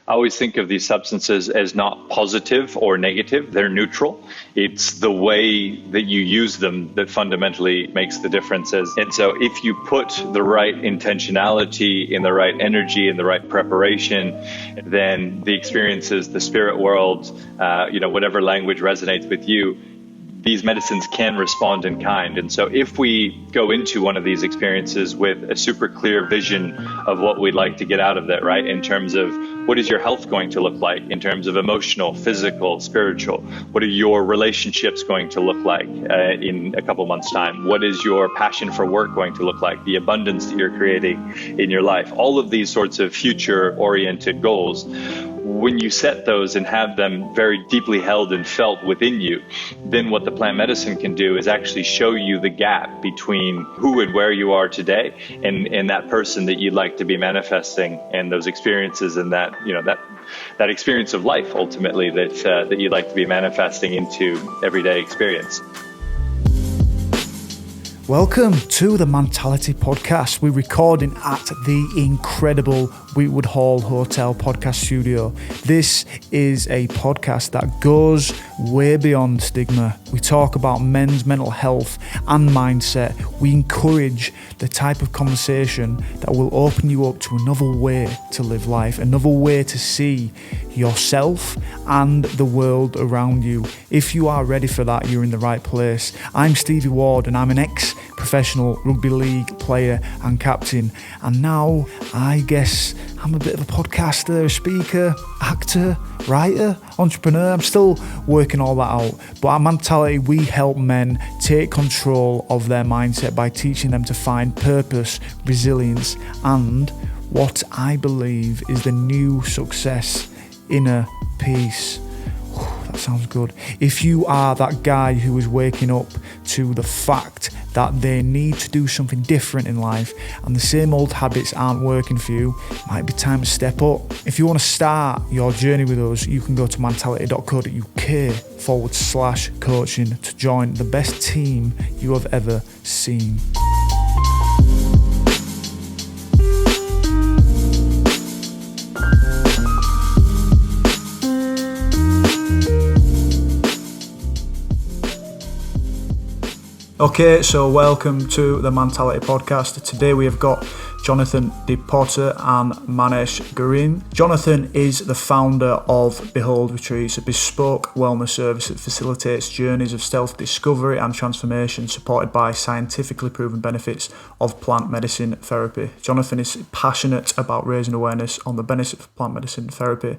I always think of these substances as not positive or negative. They're neutral. It's the way that you use them that fundamentally makes the differences. And so if you put the right intentionality in the right energy in the right preparation, then the experiences, the spirit world, whatever language resonates with you, these medicines can respond in kind. And so if we go into one of these experiences with a super clear vision of what we'd like to get out of that, right, in terms of what is your health going to look like, in terms of emotional, physical, spiritual, what are your relationships going to look like in a couple months' time, what is your passion for work going to look like, the abundance that you're creating in your life, all of these sorts of future-oriented goals. When you set those and have them very deeply held and felt within you, then what the plant medicine can do is actually show you the gap between who and where you are today and that person that you'd like to be manifesting, and those experiences and that experience of life ultimately that you'd like to be manifesting into everyday experience. Welcome to the Mentality Podcast. We're recording at the incredible Wheatwood Hall Hotel podcast studio. This is a podcast that goes way beyond stigma. We talk about men's mental health and mindset. We encourage the type of conversation that will open you up to another way to live life, another way to see yourself and the world around you. If you are ready for that, you're in the right place. I'm Stevie Ward and I'm an ex-professional rugby league player and captain, and now I guess I'm a bit of a podcaster, a speaker, actor, writer, entrepreneur. I'm still working all that out. But at Mentality, we help men take control of their mindset by teaching them to find purpose, resilience, and what I believe is the new success, inner peace. That sounds good. If you are that guy who is waking up to the fact that they need to do something different in life and the same old habits aren't working for you, it might be time to step up. If you want to start your journey with us, you can go to mentality.co.uk/coaching to join the best team you have ever seen. Okay, so welcome to the Mentality Podcast. Today we have got Johnathan DePotter and Manesh Girn. Johnathan is the founder of Behold Retreats, a bespoke wellness service that facilitates journeys of self-discovery and transformation supported by scientifically proven benefits of plant medicine therapy. Johnathan is passionate about raising awareness on the benefits of plant medicine therapy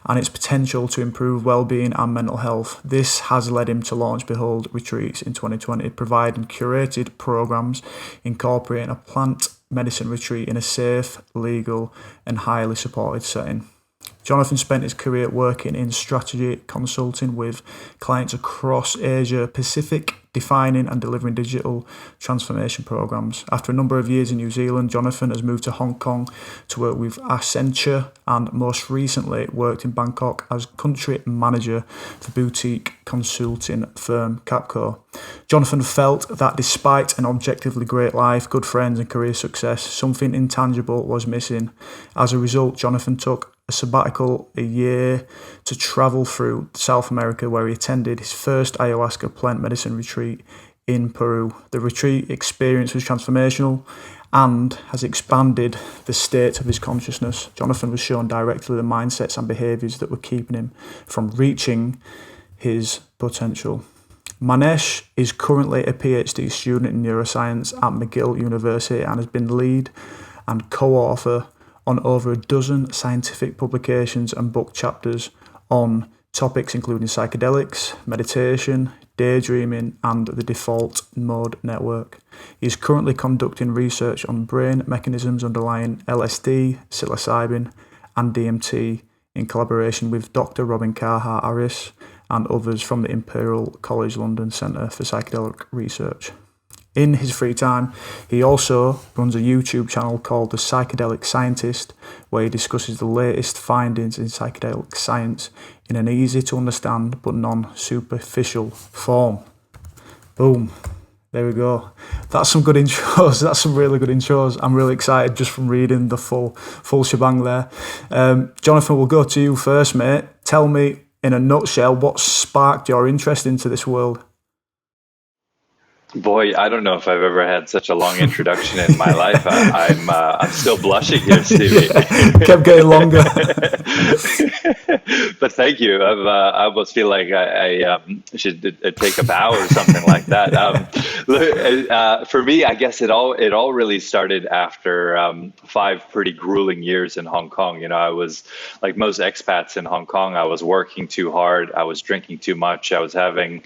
and its potential to improve well-being and mental health. This has led him to launch Behold Retreats in 2020, providing curated programs incorporating a plant medicine retreat in a safe, legal and highly supported setting. Johnathan spent his career working in strategy consulting with clients across Asia Pacific, defining and delivering digital transformation programs. After a number of years in New Zealand, Johnathan has moved to Hong Kong to work with Accenture and most recently worked in Bangkok as country manager for boutique consulting firm Capco. Johnathan felt that despite an objectively great life, good friends and career success, something intangible was missing. As a result, Johnathan took a sabbatical a year to travel through South America, where he attended his first ayahuasca plant medicine retreat in Peru. The retreat experience was transformational and has expanded the state of his consciousness. Johnathan was shown directly the mindsets and behaviours that were keeping him from reaching his potential. Manesh is currently a PhD student in neuroscience at McGill University and has been lead and co-author on over a dozen scientific publications and book chapters on topics including psychedelics, meditation, daydreaming, and the default mode network. He is currently conducting research on brain mechanisms underlying LSD, psilocybin, and DMT in collaboration with Dr. Robin Carhart-Harris and others from the Imperial College London Centre for Psychedelic Research. In his free time, he also runs a YouTube channel called the Psychedelic Scientist, where he discusses the latest findings in psychedelic science in an easy to understand but non-superficial form. Boom. There we go. That's some good intros. That's some really good intros. I'm really excited just from reading the full shebang there. Johnathan, we'll go to you first, mate. Tell me in a nutshell what sparked your interest into this world. Boy, I don't know if I've ever had such a long introduction in my life. I'm still blushing here, Stevie. Kept getting longer. But thank you. I almost feel like I should take a bow or something like that. For me, I guess it all really started after 5 pretty grueling years in Hong Kong. You know, I was like most expats in Hong Kong. I was working too hard. I was drinking too much. I was having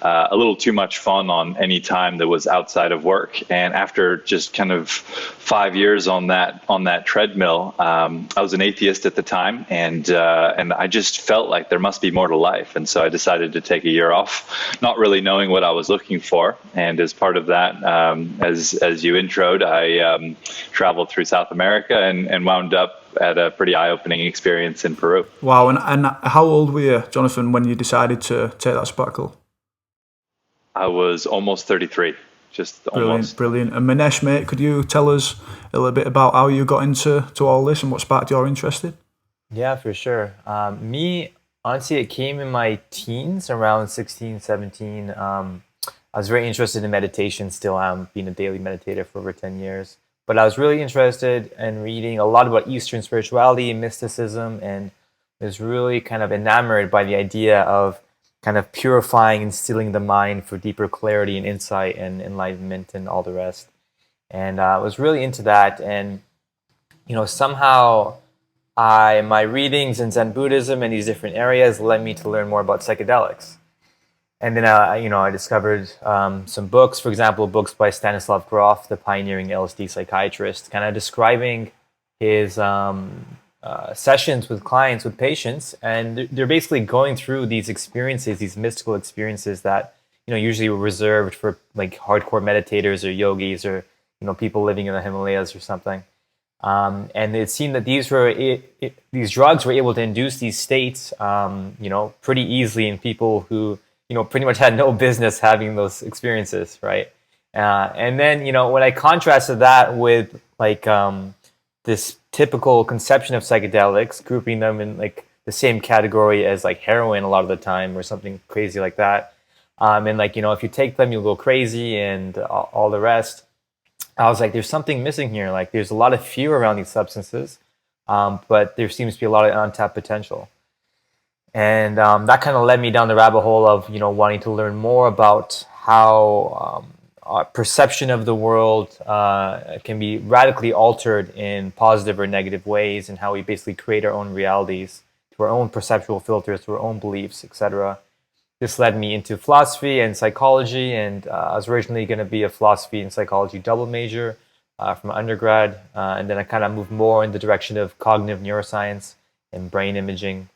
a little too much fun on any time that was outside of work. And after just kind of 5 years on that treadmill, I was an atheist at the time, and I just felt like there must be more to life. And so I decided to take a year off, not really knowing what I was looking for. And as part of that, as you introed, I traveled through South America and wound up at a pretty eye-opening experience in Peru. Wow. And how old were you, Johnathan, when you decided to take that sabbatical? I was almost 33, just almost. Brilliant. And Manesh, mate, could you tell us a little bit about how you got into all this and what sparked your interest in? Yeah, for sure. Me, honestly, it came in my teens, around 16, 17. I was very interested in meditation still. I'm being a daily meditator for over 10 years. But I was really interested in reading a lot about Eastern spirituality and mysticism, and was really kind of enamored by the idea of kind of purifying and stilling the mind for deeper clarity and insight and enlightenment and all the rest. And I was really into that. And, you know, somehow my readings in Zen Buddhism and these different areas led me to learn more about psychedelics. And then, I discovered some books, for example, books by Stanislav Grof, the pioneering LSD psychiatrist, kind of describing his sessions with clients, with patients, and they're basically going through these experiences, these mystical experiences that, you know, usually were reserved for like hardcore meditators or yogis or, you know, people living in the Himalayas or something. And it seemed that these drugs were able to induce these states, pretty easily in people who, you know, pretty much had no business having those experiences, right? And then, you know, when I contrasted that with like this typical conception of psychedelics, grouping them in like the same category as like heroin a lot of the time or something crazy like that. And like, you know, if you take them, you'll go crazy and all the rest. I was like, there's something missing here. Like there's a lot of fear around these substances, but there seems to be a lot of untapped potential. And that kind of led me down the rabbit hole of, you know, wanting to learn more about how our perception of the world can be radically altered in positive or negative ways, and how we basically create our own realities through our own perceptual filters, through our own beliefs, etc. This led me into philosophy and psychology, and I was originally going to be a philosophy and psychology double major from undergrad, and then I kind of moved more in the direction of cognitive neuroscience and brain imaging,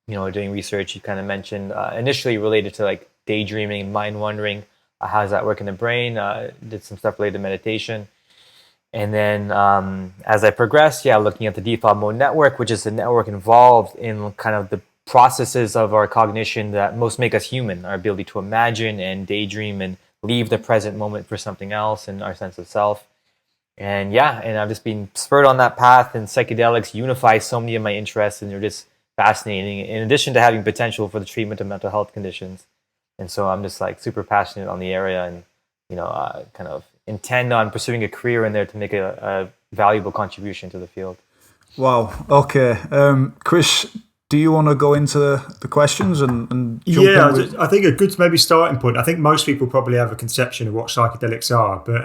you know, doing research you kind of mentioned, initially related to like daydreaming, mind wandering. How does that work in the brain? Did some stuff related to meditation. And then as I progressed, looking at the default mode network, which is the network involved in kind of the processes of our cognition that most make us human, our ability to imagine and daydream and leave the present moment for something else, and our sense of self. And I've just been spurred on that path, and psychedelics unify so many of my interests, and they're just fascinating, in addition to having potential for the treatment of mental health conditions. And so I'm just like super passionate on the area, and, you know, kind of intend on pursuing a career in there to make a valuable contribution to the field. Wow. Okay. Chris, do you want to go into the questions and jump in with... I think a good maybe starting point, I think most people probably have a conception of what psychedelics are, but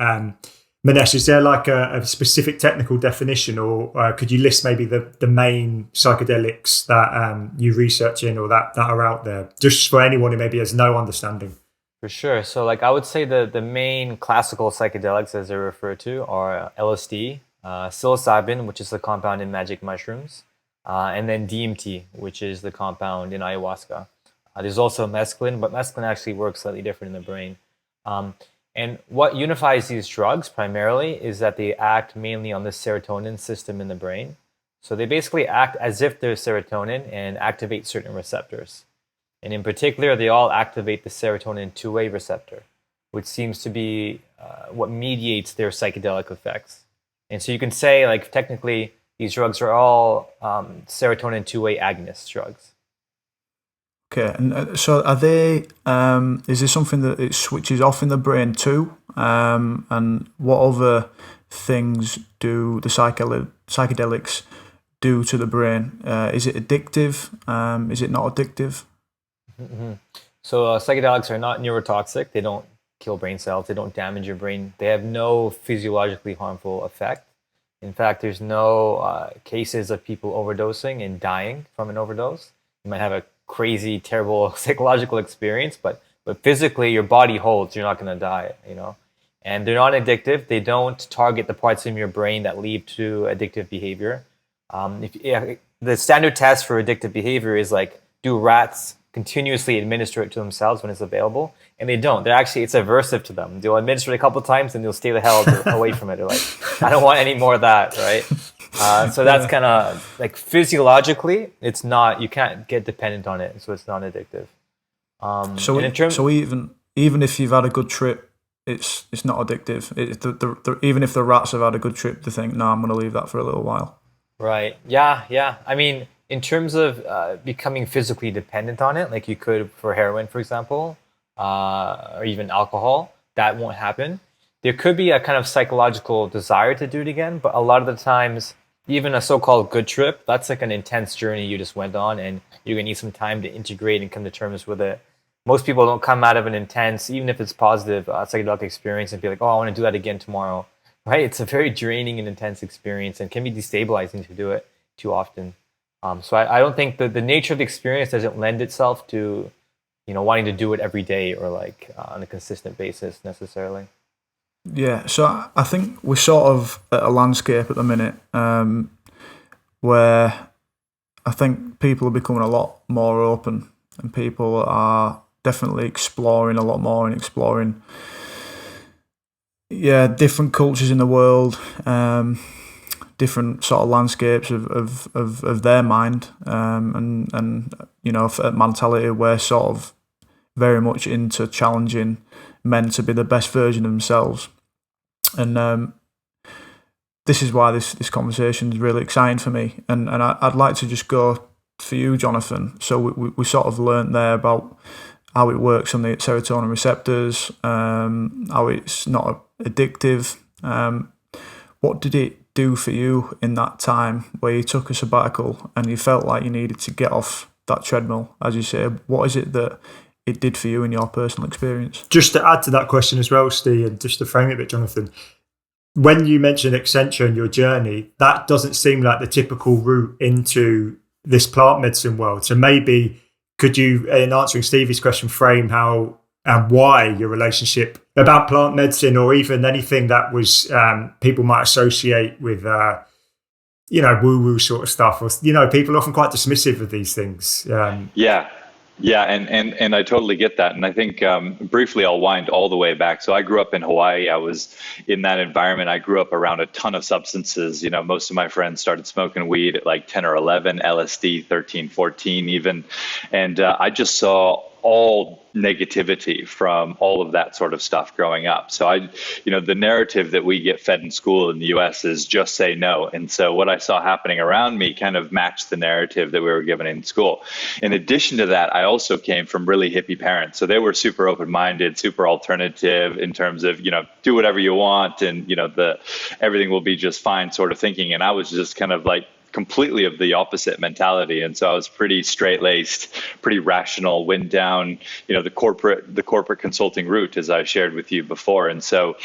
Manesh, is there like a specific technical definition, or could you list maybe the main psychedelics that you research in, or that are out there, just for anyone who maybe has no understanding? For sure. So like I would say the main classical psychedelics, as they're referred to, are LSD, psilocybin, which is the compound in magic mushrooms, and then DMT, which is the compound in ayahuasca. There's also mescaline, but mescaline actually works slightly different in the brain. And what unifies these drugs primarily is that they act mainly on the serotonin system in the brain. So they basically act as if they're serotonin and activate certain receptors. And in particular, they all activate the serotonin 2A receptor. which seems to be what mediates their psychedelic effects. And so you can say, like, technically, these drugs are all serotonin 2A agonist drugs. Okay, and so are they? Is there something that it switches off in the brain too? And what other things do the psychedelics do to the brain? Is it addictive? Is it not addictive? Mm-hmm. So psychedelics are not neurotoxic. They don't kill brain cells. They don't damage your brain. They have no physiologically harmful effect. In fact, there's no cases of people overdosing and dying from an overdose. You might have a crazy, terrible psychological experience, but physically your body holds. You're not going to die, you know. And they're not addictive. They don't target the parts of your brain that lead to addictive behavior. The standard test for addictive behavior is like, do rats continuously administer it to themselves when it's available? And they don't. It's aversive to them. They'll administer it a couple of times and they'll stay the hell away from it. They're like, I don't want any more of that, right? So that's kind of like physiologically, it's not. You can't get dependent on it, so it's not addictive. So even if you've had a good trip, it's not addictive. Even if the rats have had a good trip, they think, no, I'm going to leave that for a little while. Right. Yeah. I mean, in terms of becoming physically dependent on it, like you could for heroin, for example, or even alcohol, that won't happen. There could be a kind of psychological desire to do it again, but a lot of the times, even a so-called good trip, that's like an intense journey you just went on, and you're going to need some time to integrate and come to terms with it. Most people don't come out of an intense, even if it's positive, psychedelic experience and be like, oh, I want to do that again tomorrow, right? It's a very draining and intense experience and can be destabilizing to do it too often. So I don't think the nature of the experience doesn't lend itself to, wanting to do it every day or like on a consistent basis necessarily. Yeah, so I think we're sort of at a landscape at the minute where I think people are becoming a lot more open and people are definitely exploring a lot more and exploring different cultures in the world, different sort of landscapes of their mind, and at Mentality we're sort of very much into challenging men to be the best version of themselves, and this is why this conversation is really exciting for me, and I'd like to just go for you, Johnathan. So we sort of learned there about how it works on the serotonin receptors, how it's not addictive. What did it do for you in that time where you took a sabbatical and you felt like you needed to get off that treadmill, as you say? What is it that it did for you in your personal experience? Just to add to that question as well, Steve, and just to frame it a bit, Johnathan, when you mentioned Accenture and your journey, that doesn't seem like the typical route into this plant medicine world. So maybe could you, in answering Stevie's question, frame how and why your relationship about plant medicine, or even anything that was people might associate with woo-woo sort of stuff, or people are often quite dismissive of these things. Yeah, and I totally get that. And I think briefly I'll wind all the way back. So I grew up in Hawaii. I was in that environment. I grew up around a ton of substances. Most of my friends started smoking weed at like 10 or 11, LSD 13, 14 even. And I just saw all negativity from all of that sort of stuff growing up. So the narrative that we get fed in school in the US is just say no. And so what I saw happening around me kind of matched the narrative that we were given in school. In addition to that, I also came from really hippie parents. So they were super open-minded, super alternative in terms of, do whatever you want and, everything will be just fine sort of thinking. And I was just kind of like completely of the opposite mentality. And so I was pretty straight-laced, pretty rational, went down, the corporate consulting route, as I shared with you before. And so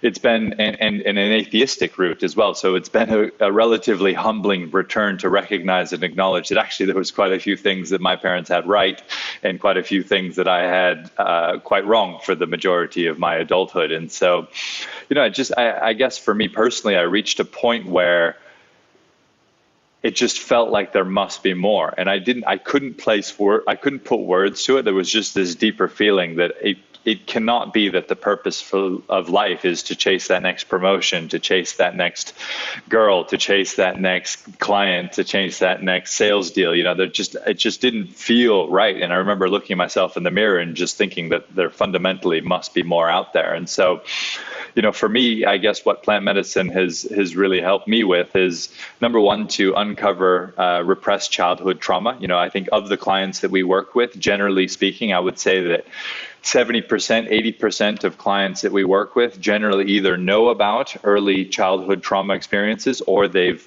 it's been and an atheistic route as well. So it's been a relatively humbling return to recognize and acknowledge that actually there was quite a few things that my parents had right and quite a few things that I had quite wrong for the majority of my adulthood. And so, I guess for me personally, I reached a point where it just felt like there must be more. And I couldn't put words to it. There was just this deeper feeling that it cannot be that the purpose of life is to chase that next promotion, to chase that next girl, to chase that next client, to chase that next sales deal. It just didn't feel right. And I remember looking at myself in the mirror and just thinking that there fundamentally must be more out there. And so, for me, I guess what plant medicine has really helped me with is, number one, to uncover repressed childhood trauma. I think of the clients that we work with, generally speaking, I would say that 70%, 80% of clients that we work with generally either know about early childhood trauma experiences, or they're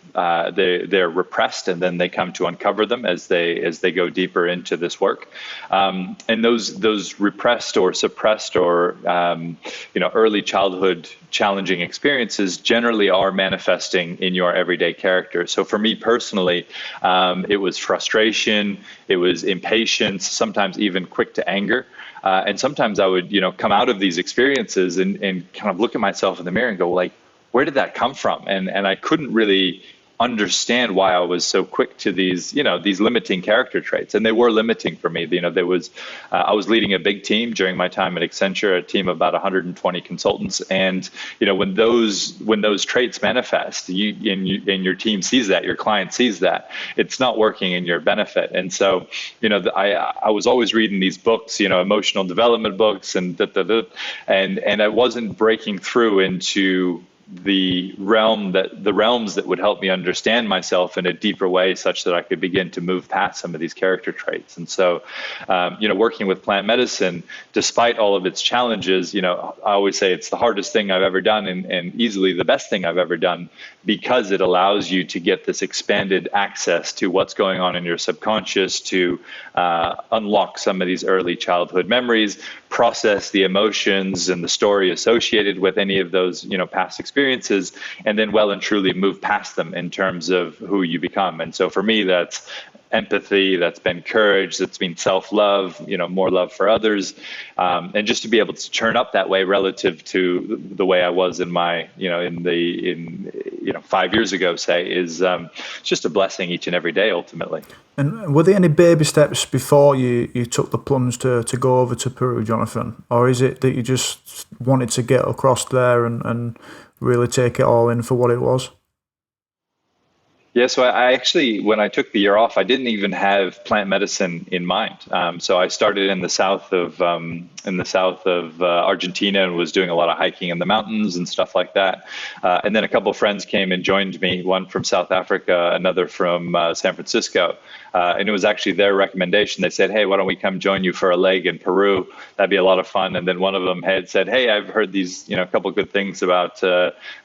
repressed, and then they come to uncover them as they go deeper into this work. And those repressed or suppressed or early childhood challenging experiences generally are manifesting in your everyday character. So for me personally, it was frustration, it was impatience, sometimes even quick to anger. And sometimes I would, come out of these experiences and kind of look at myself in the mirror and go, like, where did that come from? And I couldn't really understand why I was so quick to these limiting character traits. And they were limiting for me. I was leading a big team during my time at Accenture, a team of about 120 consultants. And, when those traits manifest, and your team sees that, your client sees that, it's not working in your benefit. And so, I was always reading these books, emotional development books, and I wasn't breaking through into the realms that would help me understand myself in a deeper way, such that I could begin to move past some of these character traits. And so, working with plant medicine, despite all of its challenges, I always say it's the hardest thing I've ever done, and easily the best thing I've ever done, because it allows you to get this expanded access to what's going on in your subconscious, to unlock some of these early childhood memories, process the emotions and the story associated with any of those, past experiences, and then well and truly move past them in terms of who you become. And so for me, that's empathy, that's been courage, that's been self-love, more love for others, and just to be able to turn up that way relative to the way I was in my, in 5 years ago, say, is just a blessing each and every day, ultimately. And were there any baby steps before you took the plunge to go over to Peru, Johnathan? Or is it that you just wanted to get across there and really take it all in for what it was? Yeah, so I actually, when I took the year off, I didn't even have plant medicine in mind. So I started in the south of Argentina, and was doing a lot of hiking in the mountains and stuff like that. And then a couple of friends came and joined me, one from South Africa, another from San Francisco. And it was actually their recommendation. They said, hey, why don't we come join you for a leg in Peru? That'd be a lot of fun. And then one of them had said, hey, I've heard these, a couple of good things about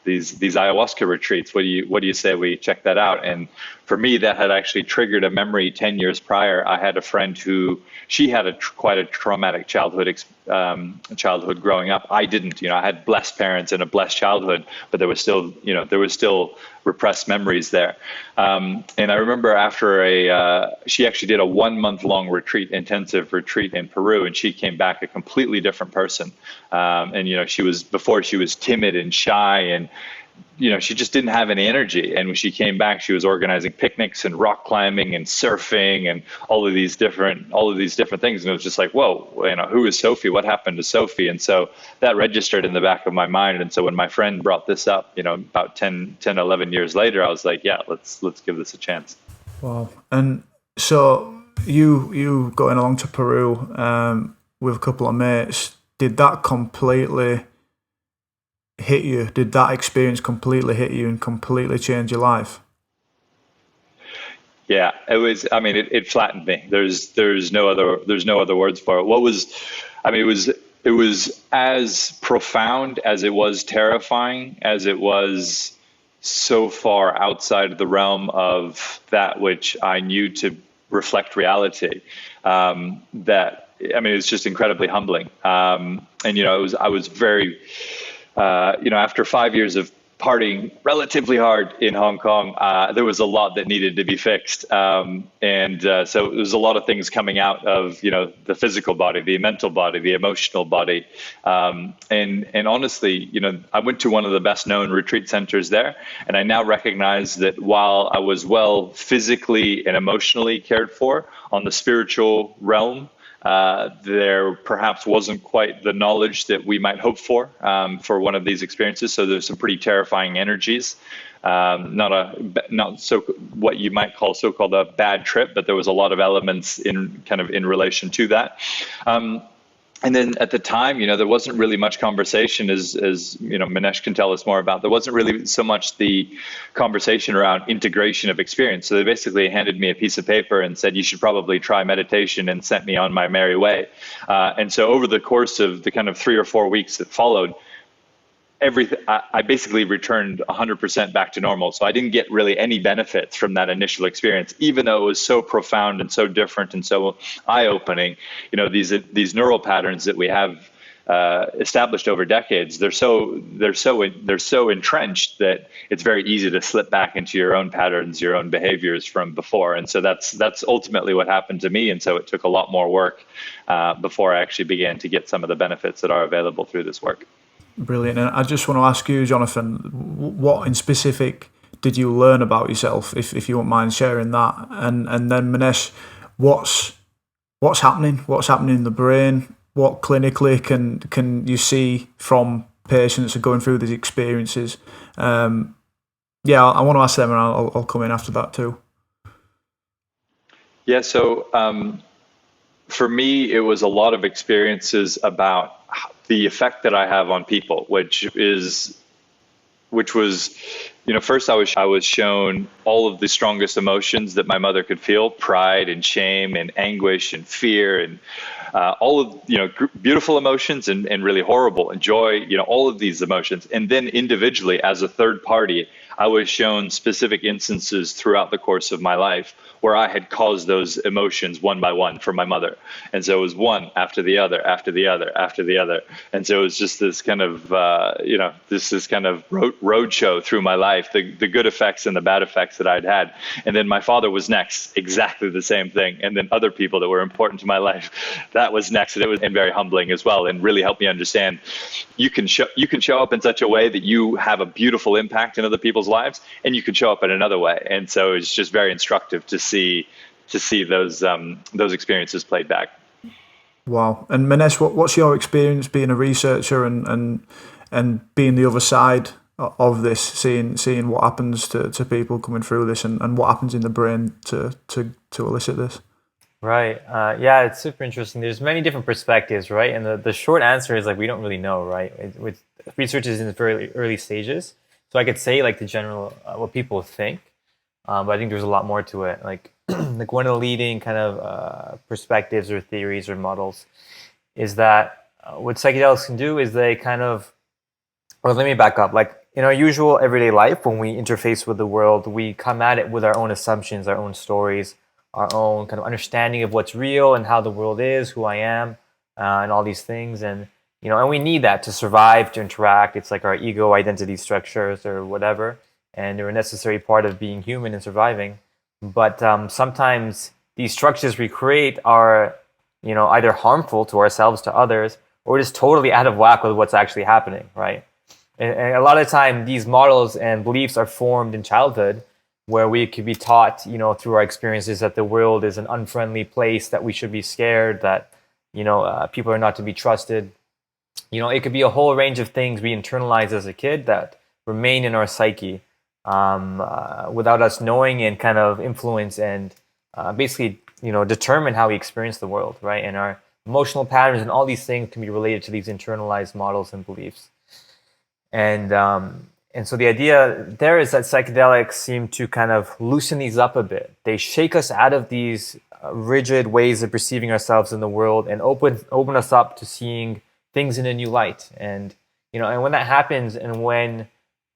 these ayahuasca retreats. What do you say we check that out? And for me, that had actually triggered a memory 10 years prior. I had a friend who, she had quite a traumatic childhood growing up. I didn't, I had blessed parents and a blessed childhood, but there was still repressed memories there. And I remember after she actually did a 1 month long intensive retreat in Peru, and she came back a completely different person. And, she was timid and shy, and she just didn't have any energy. And when she came back, she was organizing picnics and rock climbing and surfing and all of these different things. And it was just like, whoa, who is Sophie? What happened to Sophie? And so that registered in the back of my mind. And so when my friend brought this up, about 10, 11 years later, I was like, yeah, let's give this a chance. Wow. And so you going along to Peru with a couple of mates, did that completely hit you? Did that experience completely hit you and completely change your life? Yeah, it was. I mean, it flattened me. There's no other words for it. It was as profound as it was terrifying, as it was so far outside the realm of that which I knew to reflect reality. It's just incredibly humbling. I was very. After 5 years of partying relatively hard in Hong Kong, there was a lot that needed to be fixed. So there was a lot of things coming out of, the physical body, the mental body, the emotional body. And honestly, I went to one of the best known retreat centers there. And I now recognize that while I was well physically and emotionally cared for on the spiritual realm, There perhaps wasn't quite the knowledge that we might hope for one of these experiences. So there's some pretty terrifying energies. Not so what you might call so-called a bad trip, but there was a lot of elements in relation to that. And then at the time, there wasn't really much conversation, as Manesh can tell us more about. There wasn't really so much the conversation around integration of experience. So they basically handed me a piece of paper and said, you should probably try meditation, and sent me on my merry way. And so over the course of the kind of 3 or 4 weeks that followed, I basically returned 100% back to normal. So I didn't get really any benefits from that initial experience, even though it was so profound and so different and so eye-opening. These neural patterns that we have established over decades, they're so entrenched that it's very easy to slip back into your own patterns, your own behaviors from before. And so that's ultimately what happened to me. And so it took a lot more work before I actually began to get some of the benefits that are available through this work. Brilliant. And I just want to ask you, Johnathan, what in specific did you learn about yourself, if you won't mind sharing that? And then Manesh, what's happening? What's happening in the brain? What clinically can you see from patients who are going through these experiences? I want to ask them, and I'll come in after that too. Yeah. So for me, it was a lot of experiences about the effect that I have on people, which was, first I was shown all of the strongest emotions that my mother could feel: pride and shame and anguish and fear and all of, beautiful emotions and really horrible, and joy, all of these emotions. And then individually, as a third party, I was shown specific instances throughout the course of my life where I had caused those emotions one by one for my mother. And so it was one after the other, after the other, after the other. And so it was just this kind of, this kind of road show through my life, the good effects and the bad effects that I'd had. And then my father was next, exactly the same thing. And then other people that were important to my life, that was next. And it was very humbling as well, and really helped me understand you can show up in such a way that you have a beautiful impact in other people's lives, and you can show up in another way. And so it's just very instructive to see those experiences played back. Wow. And Manesh, what's your experience being a researcher and being the other side of this, seeing what happens to people coming through this, and what happens in the brain to elicit this? Right. Yeah, it's super interesting. There's many different perspectives, right? And the short answer is we don't really know, right? With research is in the very early stages. So I could say the general, what people think, but I think there's a lot more to it. Like one of the leading kind of perspectives or theories or models is that what psychedelics can do is they kind of, or let me back up. In our usual everyday life, when we interface with the world, we come at it with our own assumptions, our own stories, our own kind of understanding of what's real and how the world is, who I am, and all these things. And we need that to survive, to interact. It's like our ego identity structures or whatever, and they're a necessary part of being human and surviving. But sometimes these structures we create are, either harmful to ourselves, to others, or just totally out of whack with what's actually happening, right? And a lot of the time, these models and beliefs are formed in childhood, where we could be taught, through our experiences, that the world is an unfriendly place, that we should be scared, that, people are not to be trusted. It could be a whole range of things we internalize as a kid that remain in our psyche without us knowing, and kind of influence and basically, determine how we experience the world, right? And our emotional patterns and all these things can be related to these internalized models and beliefs. And so the idea there is that psychedelics seem to kind of loosen these up a bit. They shake us out of these rigid ways of perceiving ourselves in the world and open us up to seeing things in a new light. And and when that happens, and when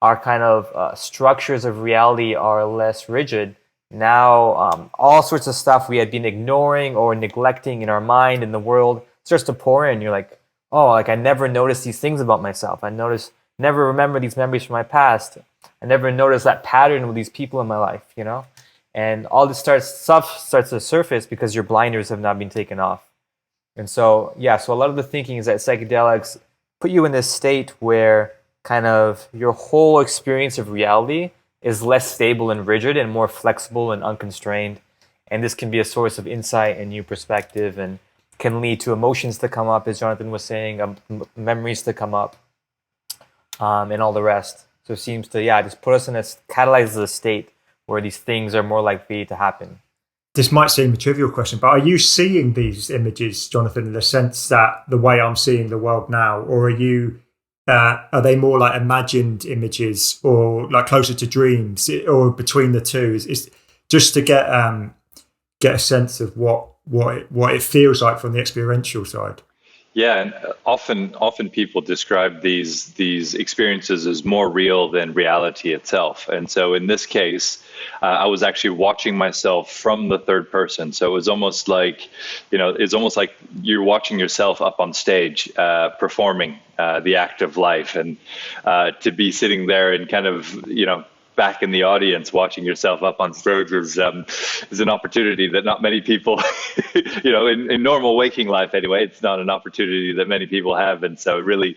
our kind of structures of reality are less rigid, now all sorts of stuff we had been ignoring or neglecting in our mind, in the world, starts to pour in. You're like, oh, I never noticed these things about myself. Never remember these memories from my past. I never noticed that pattern with these people in my life, And all this stuff starts to surface because your blinders have not been taken off. And so, so a lot of the thinking is that psychedelics put you in this state where kind of your whole experience of reality is less stable and rigid and more flexible and unconstrained. And this can be a source of insight and new perspective, and can lead to emotions to come up, as Johnathan was saying, memories to come up, and all the rest. So it seems to, just put us in catalyzes a state where these things are more likely to happen. This might seem a trivial question, but are you seeing these images, Johnathan, in the sense that the way I'm seeing the world now, or are they more like imagined images, or like closer to dreams, or between the two? Is just to get a sense of what it feels like from the experiential side. Yeah, and often people describe these experiences as more real than reality itself. And so in this case, I was actually watching myself from the third person. So it was almost like, it's almost like you're watching yourself up on stage performing the act of life, and to be sitting there and kind of, back in the audience watching yourself up on stage is an opportunity that not many people, in normal waking life anyway, it's not an opportunity that many people have. And so it really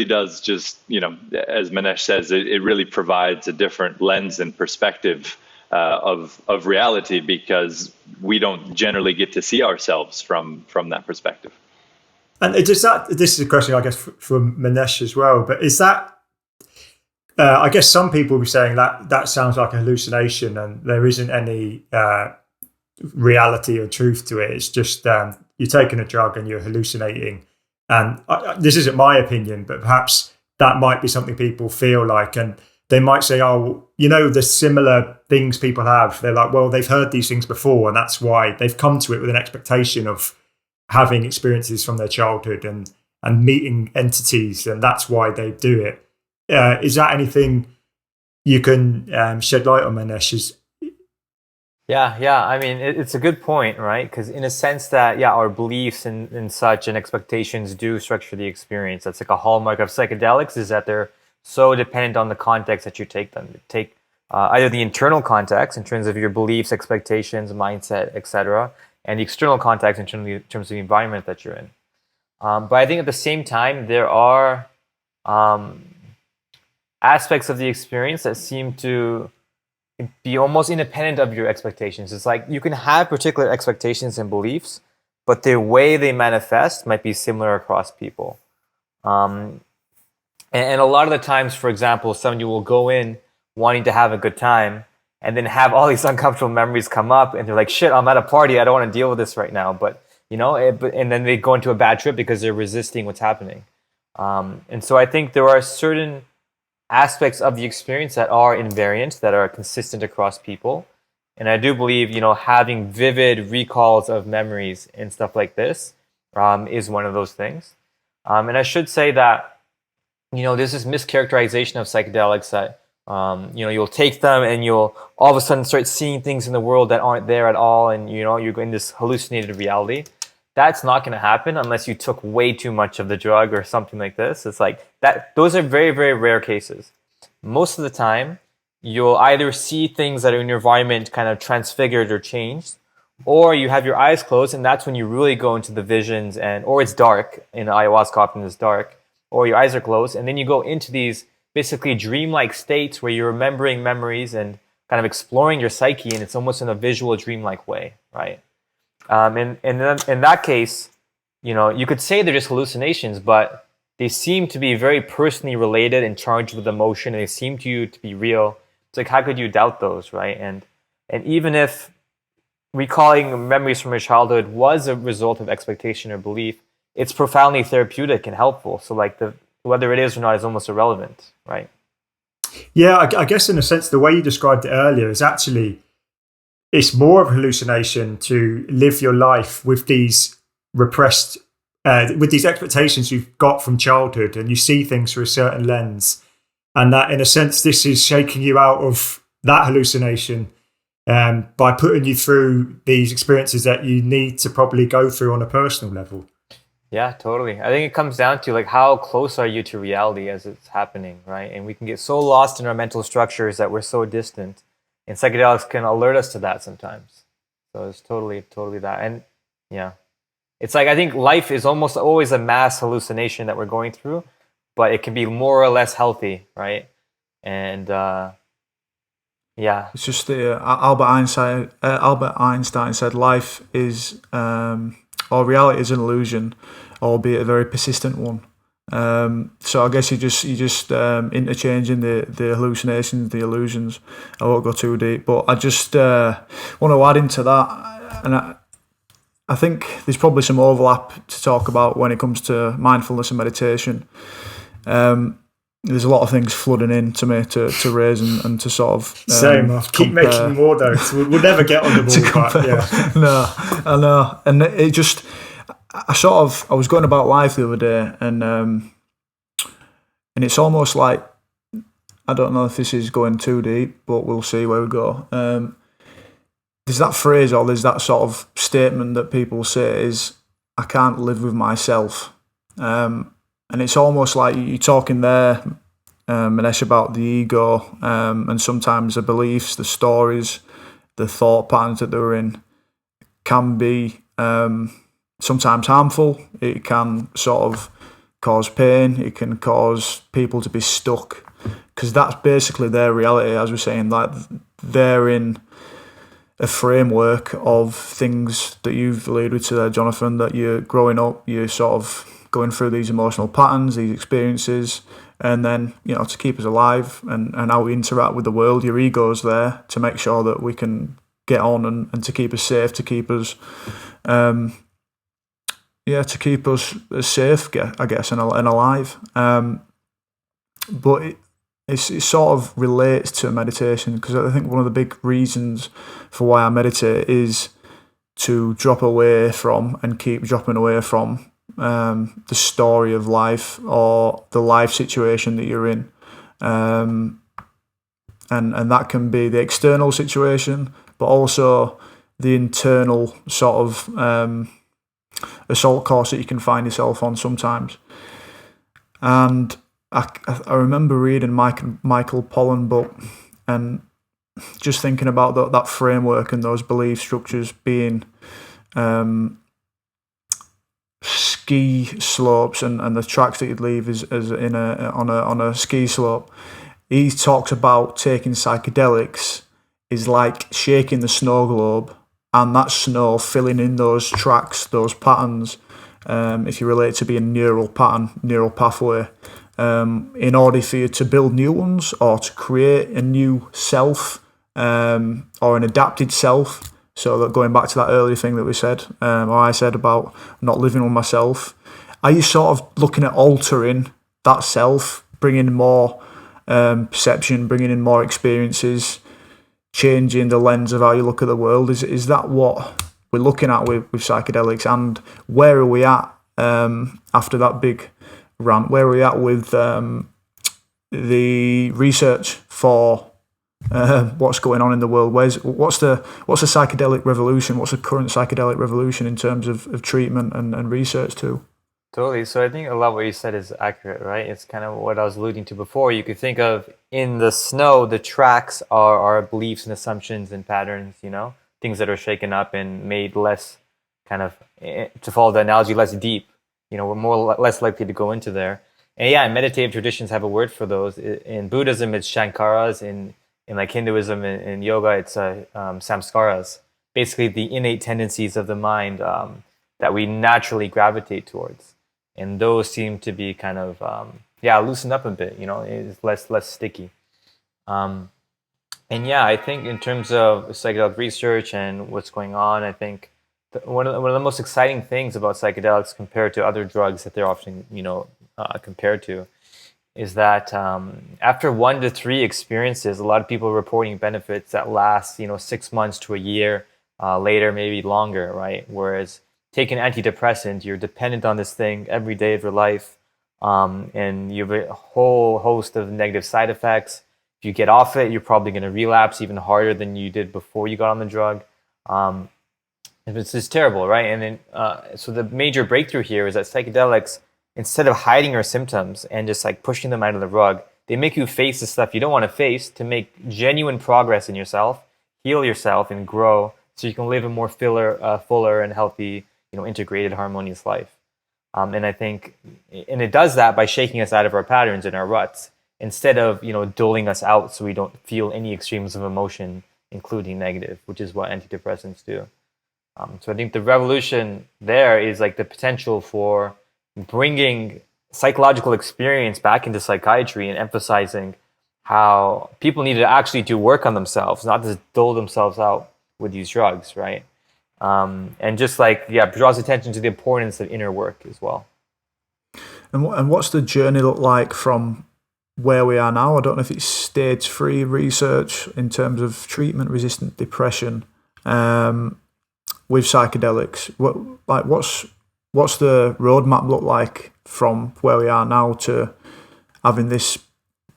does just, as Manesh says, it really provides a different lens and perspective of reality, because we don't generally get to see ourselves from that perspective. And this is a question, I guess, from Manesh as well, but is that, I guess some people will be saying that sounds like a hallucination and there isn't any reality or truth to it. It's just you're taking a drug and you're hallucinating. And this isn't my opinion, but perhaps that might be something people feel like. And they might say, oh, the similar things people have. They're like, well, they've heard these things before, and that's why they've come to it with an expectation of having experiences from their childhood and meeting entities, and that's why they do it. Is that anything you can shed light on, Manesh? Yeah. I mean, it's a good point, right? Because in a sense that, our beliefs and such and expectations do structure the experience. That's like a hallmark of psychedelics, is that they're so dependent on the context that you take them. Take either the internal context in terms of your beliefs, expectations, mindset, etc., and the external context in terms of the environment that you're in. But I think at the same time, there are aspects of the experience that seem to be almost independent of your expectations. It's like you can have particular expectations and beliefs, but the way they manifest might be similar across people. And a lot of the times, for example, somebody will go in wanting to have a good time and then have all these uncomfortable memories come up, and they're like, shit, I'm at a party, I don't want to deal with this right now. But, and then they go into a bad trip because they're resisting what's happening. And so I think there are certain aspects of the experience that are invariant, that are consistent across people. And I do believe, having vivid recalls of memories and stuff like this is one of those things. And I should say that, there's this mischaracterization of psychedelics that, you'll take them and you'll all of a sudden start seeing things in the world that aren't there at all. And, you're in this hallucinated reality. That's not going to happen unless you took way too much of the drug or something like this. It's like that. Those are very, very rare cases. Most of the time, you'll either see things that are in your environment kind of transfigured or changed, or you have your eyes closed, and that's when you really go into the visions, or it's dark. In ayahuasca, often it's dark, or your eyes are closed, and then you go into these basically dreamlike states where you're remembering memories and kind of exploring your psyche, and it's almost in a visual dreamlike way, right? And then in that case, you could say they're just hallucinations, but they seem to be very personally related and charged with emotion, and they seem to you to be real. It's like, how could you doubt those, right? And even if recalling memories from your childhood was a result of expectation or belief, it's profoundly therapeutic and helpful. So like whether it is or not is almost irrelevant, right? Yeah, I guess in a sense, the way you described it earlier is actually, it's more of a hallucination to live your life with these repressed, with these expectations you've got from childhood, and you see things through a certain lens. And that, in a sense, this is shaking you out of that hallucination by putting you through these experiences that you need to probably go through on a personal level. Yeah, totally. I think it comes down to like, how close are you to reality as it's happening, right? And we can get so lost in our mental structures that we're so distant. And psychedelics can alert us to that sometimes. So it's totally that. And yeah, it's like, I think life is almost always a mass hallucination that we're going through, but it can be more or less healthy, right? And yeah. It's just Albert Einstein said life is or reality is an illusion, albeit a very persistent one. So I guess you just interchanging the hallucinations, the illusions. I won't go too deep, but I just want to add into that, and I think there's probably some overlap to talk about when it comes to mindfulness and meditation. There's a lot of things flooding in to me to raise and to sort of same. I'll keep making more notes. We'll never get on the ball, but yeah. No, I know, and it just. I was going about life the other day, and it's almost like, I don't know if this is going too deep, but we'll see where we go. There's that phrase, or there's that sort of statement that people say is, I can't live with myself. And it's almost like you're talking there, Manesh, about the ego, and sometimes the beliefs, the stories, the thought patterns that they're in can be sometimes harmful. It can sort of cause pain. It can cause people to be stuck, because that's basically their reality, as we're saying. Like, they're in a framework of things that you've alluded to there, Johnathan, that you're growing up, you're sort of going through these emotional patterns, these experiences, and then, to keep us alive and how we interact with the world, your ego's there to make sure that we can get on and to keep us safe, to keep us to keep us safe, I guess, and alive. But it sort of relates to meditation, because I think one of the big reasons for why I meditate is to drop away from and keep dropping away from the story of life or the life situation that you're in. And that can be the external situation, but also the internal sort of assault course that you can find yourself on sometimes. And I remember reading Michael Pollan book and just thinking about that framework and those belief structures being ski slopes and the tracks that you'd leave is on a ski slope. He talks about taking psychedelics is like shaking the snow globe, and that snow filling in those tracks, those patterns, if you relate to being neural pathway, in order for you to build new ones or to create a new self, or an adapted self. So that going back to that earlier thing that we said, or I said about not living with myself, are you sort of looking at altering that self, bringing in more perception, bringing in more experiences, changing the lens of how you look at the world? Is that what we're looking at with psychedelics? And where are we at after that big rant? Where are we at with the research for what's going on in the world? What's the psychedelic revolution? What's the current psychedelic revolution in terms of treatment and research too? Totally. So I think a lot of what you said is accurate, right? It's kind of what I was alluding to before. You could think of in the snow, the tracks are our beliefs and assumptions and patterns, things that are shaken up and made less kind of, to follow the analogy, less deep. We're less likely to go into there. And yeah, meditative traditions have a word for those. In Buddhism, it's shankaras. In like Hinduism and yoga, it's samskaras. Basically, the innate tendencies of the mind that we naturally gravitate towards. And those seem to be kind of, loosened up a bit, it's less sticky. And yeah, I think in terms of psychedelic research and what's going on, I think one of the most exciting things about psychedelics compared to other drugs that they're often, compared to, is that after 1 to 3 experiences, a lot of people are reporting benefits that last, 6 months to a year, later, maybe longer, right? Whereas take an antidepressant, you're dependent on this thing every day of your life, and you have a whole host of negative side effects. If you get off it, you're probably going to relapse even harder than you did before you got on the drug. It's just terrible, right? And then, so the major breakthrough here is that psychedelics, instead of hiding your symptoms and just like pushing them out of the rug, they make you face the stuff you don't want to face to make genuine progress in yourself, heal yourself, and grow so you can live a more fuller and healthy, integrated, harmonious life. And I think, and it does that by shaking us out of our patterns and our ruts, instead of, dulling us out so we don't feel any extremes of emotion, including negative, which is what antidepressants do. So I think the revolution there is like the potential for bringing psychological experience back into psychiatry and emphasizing how people need to actually do work on themselves, not just dole themselves out with these drugs, right? And just like, draws attention to the importance of inner work as well. And what's the journey look like from where we are now? I don't know if it's stage 3 research in terms of treatment-resistant depression with psychedelics. What's the roadmap look like from where we are now to having this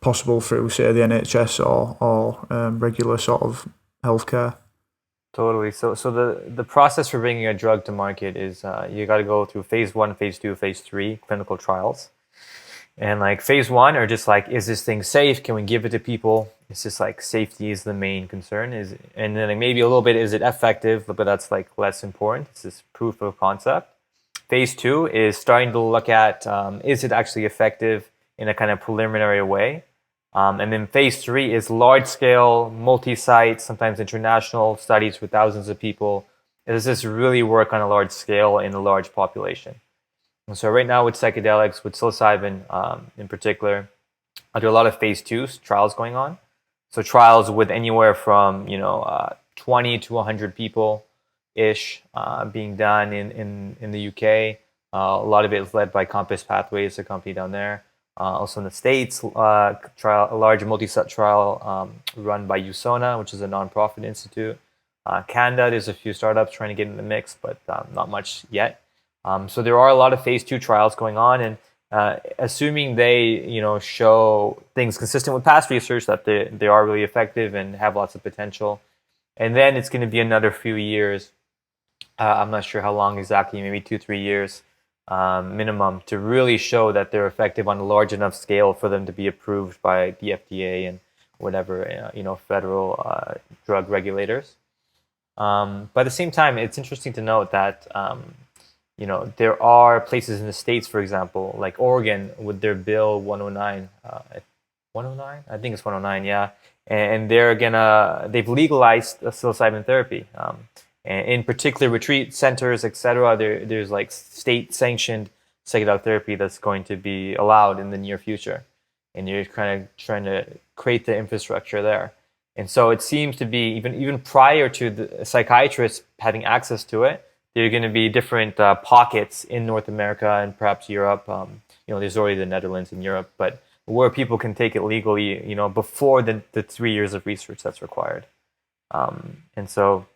possible through, say, the NHS or regular sort of healthcare? Totally. So the process for bringing a drug to market is you got to go through phase 1, phase 2, phase 3 clinical trials. And like phase 1 are just like, is this thing safe? Can we give it to people? It's just like safety is the main concern. And then like maybe a little bit, is it effective? But that's like less important. It's just proof of concept. Phase 2 is starting to look at, is it actually effective in a kind of preliminary way? And then phase 3 is large-scale, multi-site, sometimes international studies with thousands of people. Does this really work on a large scale in a large population? And so right now with psychedelics, with psilocybin in particular, there are a lot of phase 2 trials going on. So trials with anywhere from 20 to 100 people-ish being done in the UK. A lot of it is led by Compass Pathways, a company down there. Also in the States, a large multi-site trial run by USONA, which is a nonprofit institute. Canada, there's a few startups trying to get in the mix, but not much yet. So there are a lot of phase 2 trials going on, and assuming they show things consistent with past research, that they are really effective and have lots of potential. And then it's going to be another few years. I'm not sure how long exactly, maybe 2-3 years. Minimum to really show that they're effective on a large enough scale for them to be approved by the FDA and whatever federal drug regulators. But at the same time, it's interesting to note that there are places in the States, for example, like Oregon with their bill 109, 109, I think it's 109, yeah, and they've legalized psilocybin therapy. And in particular, retreat centers, etc., there's like state-sanctioned psychedelic therapy that's going to be allowed in the near future. And you're kind of trying to create the infrastructure there. And so it seems to be, even prior to the psychiatrists having access to it, there are going to be different pockets in North America and perhaps Europe. There's already the Netherlands in Europe, but where people can take it legally, before the 3 years of research that's required. And so...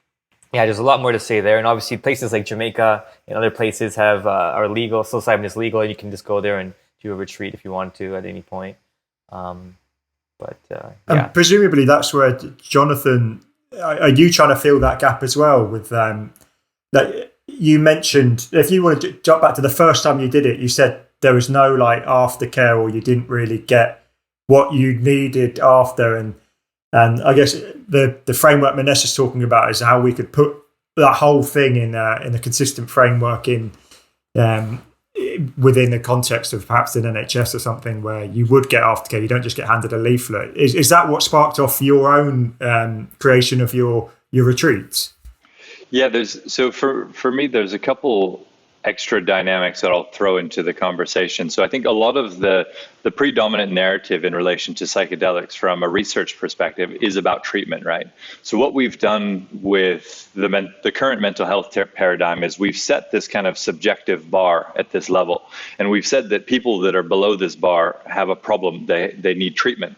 yeah, there's a lot more to say there, and obviously places like Jamaica and other places are legal. Psilocybin is legal, and you can just go there and do a retreat if you want to at any point. And presumably that's where Johnathan, are you trying to fill that gap as well? With that you mentioned, if you want to jump back to the first time you did it, you said there was no like aftercare, or you didn't really get what you needed after, and I guess the framework Manesh is talking about is how we could put that whole thing in a consistent framework within the context of perhaps an NHS or something where you would get aftercare. You don't just get handed a leaflet. Is that what sparked off your own creation of your retreats? Yeah, for me, there's a couple extra dynamics that I'll throw into the conversation. So I think a lot of the predominant narrative in relation to psychedelics from a research perspective is about treatment, right? So what we've done with the current mental health paradigm is we've set this kind of subjective bar at this level. And we've said that people that are below this bar have a problem. They need treatment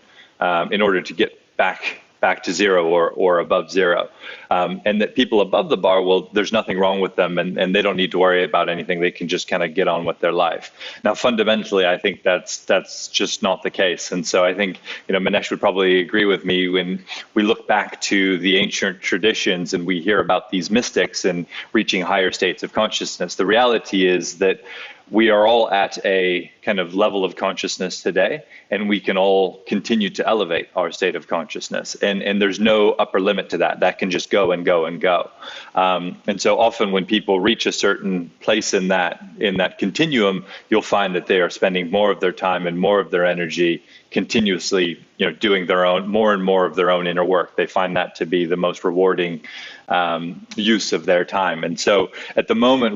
in order to get back to zero or above zero. And that people above the bar, well, there's nothing wrong with them and they don't need to worry about anything. They can just kind of get on with their life. Now, fundamentally, I think that's just not the case. And so I think, Manesh would probably agree with me when we look back to the ancient traditions and we hear about these mystics and reaching higher states of consciousness. The reality is that we are all at a kind of level of consciousness today, and we can all continue to elevate our state of consciousness. And there's no upper limit to that. That can just go and go and go. And so often when people reach a certain place in that continuum, you'll find that they are spending more of their time and more of their energy continuously, doing their own, more and more of their own inner work. They find that to be the most rewarding use of their time. And so at the moment,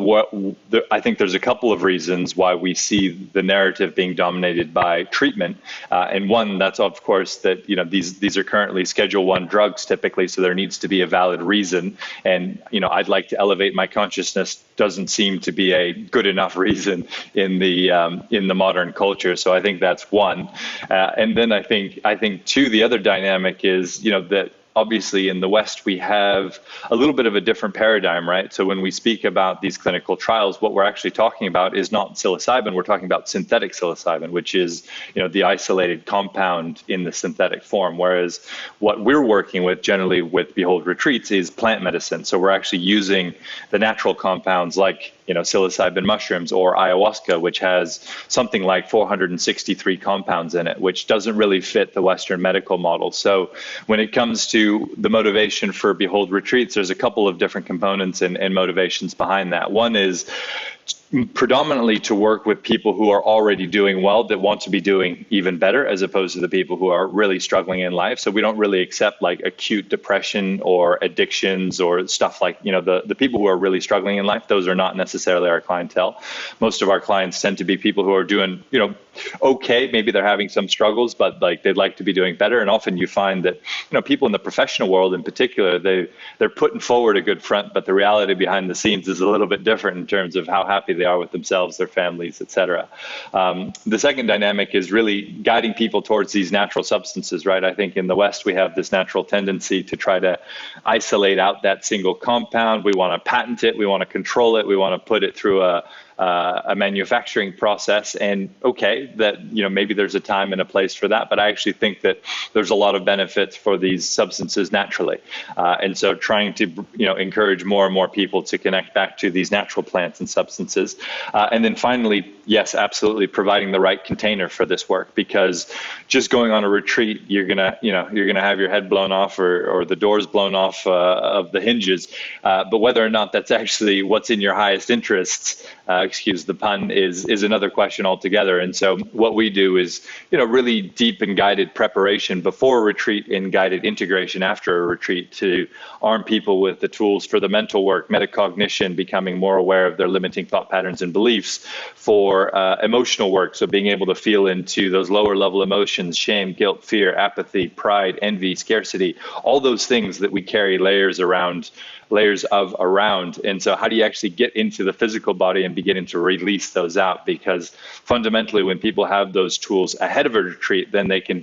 I think there's a couple of reasons why we see the narrative being dominated by treatment. And one, that's of course that, these are currently Schedule 1 drugs typically, so there needs to be a valid reason. And, I'd like to elevate my consciousness doesn't seem to be a good enough reason in the modern culture. So I think that's one. And then I think two, the other dynamic is, that obviously in the West, we have a little bit of a different paradigm, right? So when we speak about these clinical trials, what we're actually talking about is not psilocybin, we're talking about synthetic psilocybin, which is, the isolated compound in the synthetic form. Whereas what we're working with generally with Behold Retreats is plant medicine. So we're actually using the natural compounds like, psilocybin mushrooms or ayahuasca, which has something like 463 compounds in it, which doesn't really fit the Western medical model. So when it comes to the motivation for Behold Retreats, there's a couple of different components and motivations behind that. One is predominantly to work with people who are already doing well, that want to be doing even better, as opposed to the people who are really struggling in life. So we don't really accept like acute depression or addictions or stuff like, the people who are really struggling in life. Those are not necessarily our clientele. Most of our clients tend to be people who are doing, okay, maybe they're having some struggles, but like they'd like to be doing better. And often you find that, people in the professional world in particular, they're putting forward a good front, but the reality behind the scenes is a little bit different in terms of how happy they are with themselves, their families, etc. The second dynamic is really guiding people towards these natural substances, right? I think in the West, we have this natural tendency to try to isolate out that single compound. We want to patent it. We want to control it. We want to put it through a manufacturing process. And okay, that, maybe there's a time and a place for that, but I actually think that there's a lot of benefits for these substances naturally. And so trying to, encourage more and more people to connect back to these natural plants and substances. And then finally, yes, absolutely providing the right container for this work, because just going on a retreat, you're going to have your head blown off or the doors blown off of the hinges. But whether or not that's actually what's in your highest interests, excuse the pun, is another question altogether. And so what we do is, really deep and guided preparation before a retreat and guided integration after a retreat to arm people with the tools for the mental work, metacognition, becoming more aware of their limiting thought patterns and beliefs, for emotional work. So being able to feel into those lower level emotions, shame, guilt, fear, apathy, pride, envy, scarcity, all those things that we carry layers of around. And so how do you actually get into the physical body and beginning to release those out? Because fundamentally, when people have those tools ahead of a retreat, then they can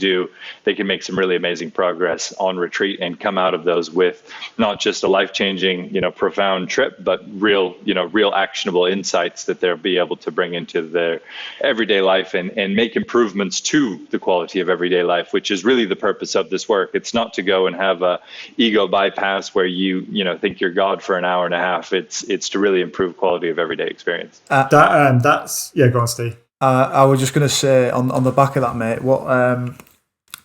make some really amazing progress on retreat and come out of those with not just a life-changing, profound trip, but real actionable insights that they'll be able to bring into their everyday life and make improvements to the quality of everyday life, which is really the purpose of this work. It's not to go and have a ego bypass where you think you're God for an hour and a half. It's to really improve quality of everyday experience. That's go on, Steve. I was just going to say on the back of that, mate. What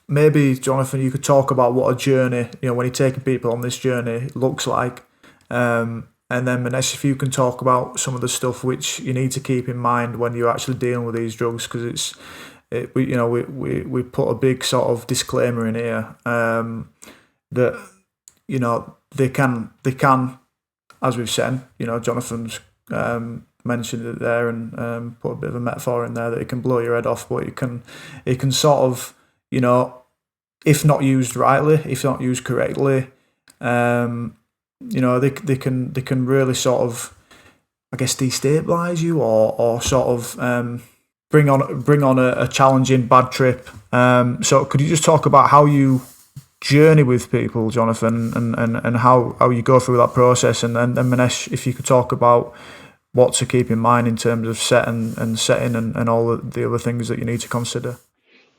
maybe Johnathan, you could talk about what a journey, when you're taking people on this journey, looks like, and then Manesh, if you can talk about some of the stuff which you need to keep in mind when you're actually dealing with these drugs, because we put a big sort of disclaimer in here that they can, as we've said, Johnathan's mentioned it there and put a bit of a metaphor in there that it can blow your head off, but it can sort of, if not used rightly, if not used correctly, they can really sort of, I guess, destabilize you or sort of bring on a challenging bad trip. So could you just talk about how you journey with people, Johnathan, and how you go through that process, and then Manesh, if you could talk about what to keep in mind in terms of setting and all the other things that you need to consider.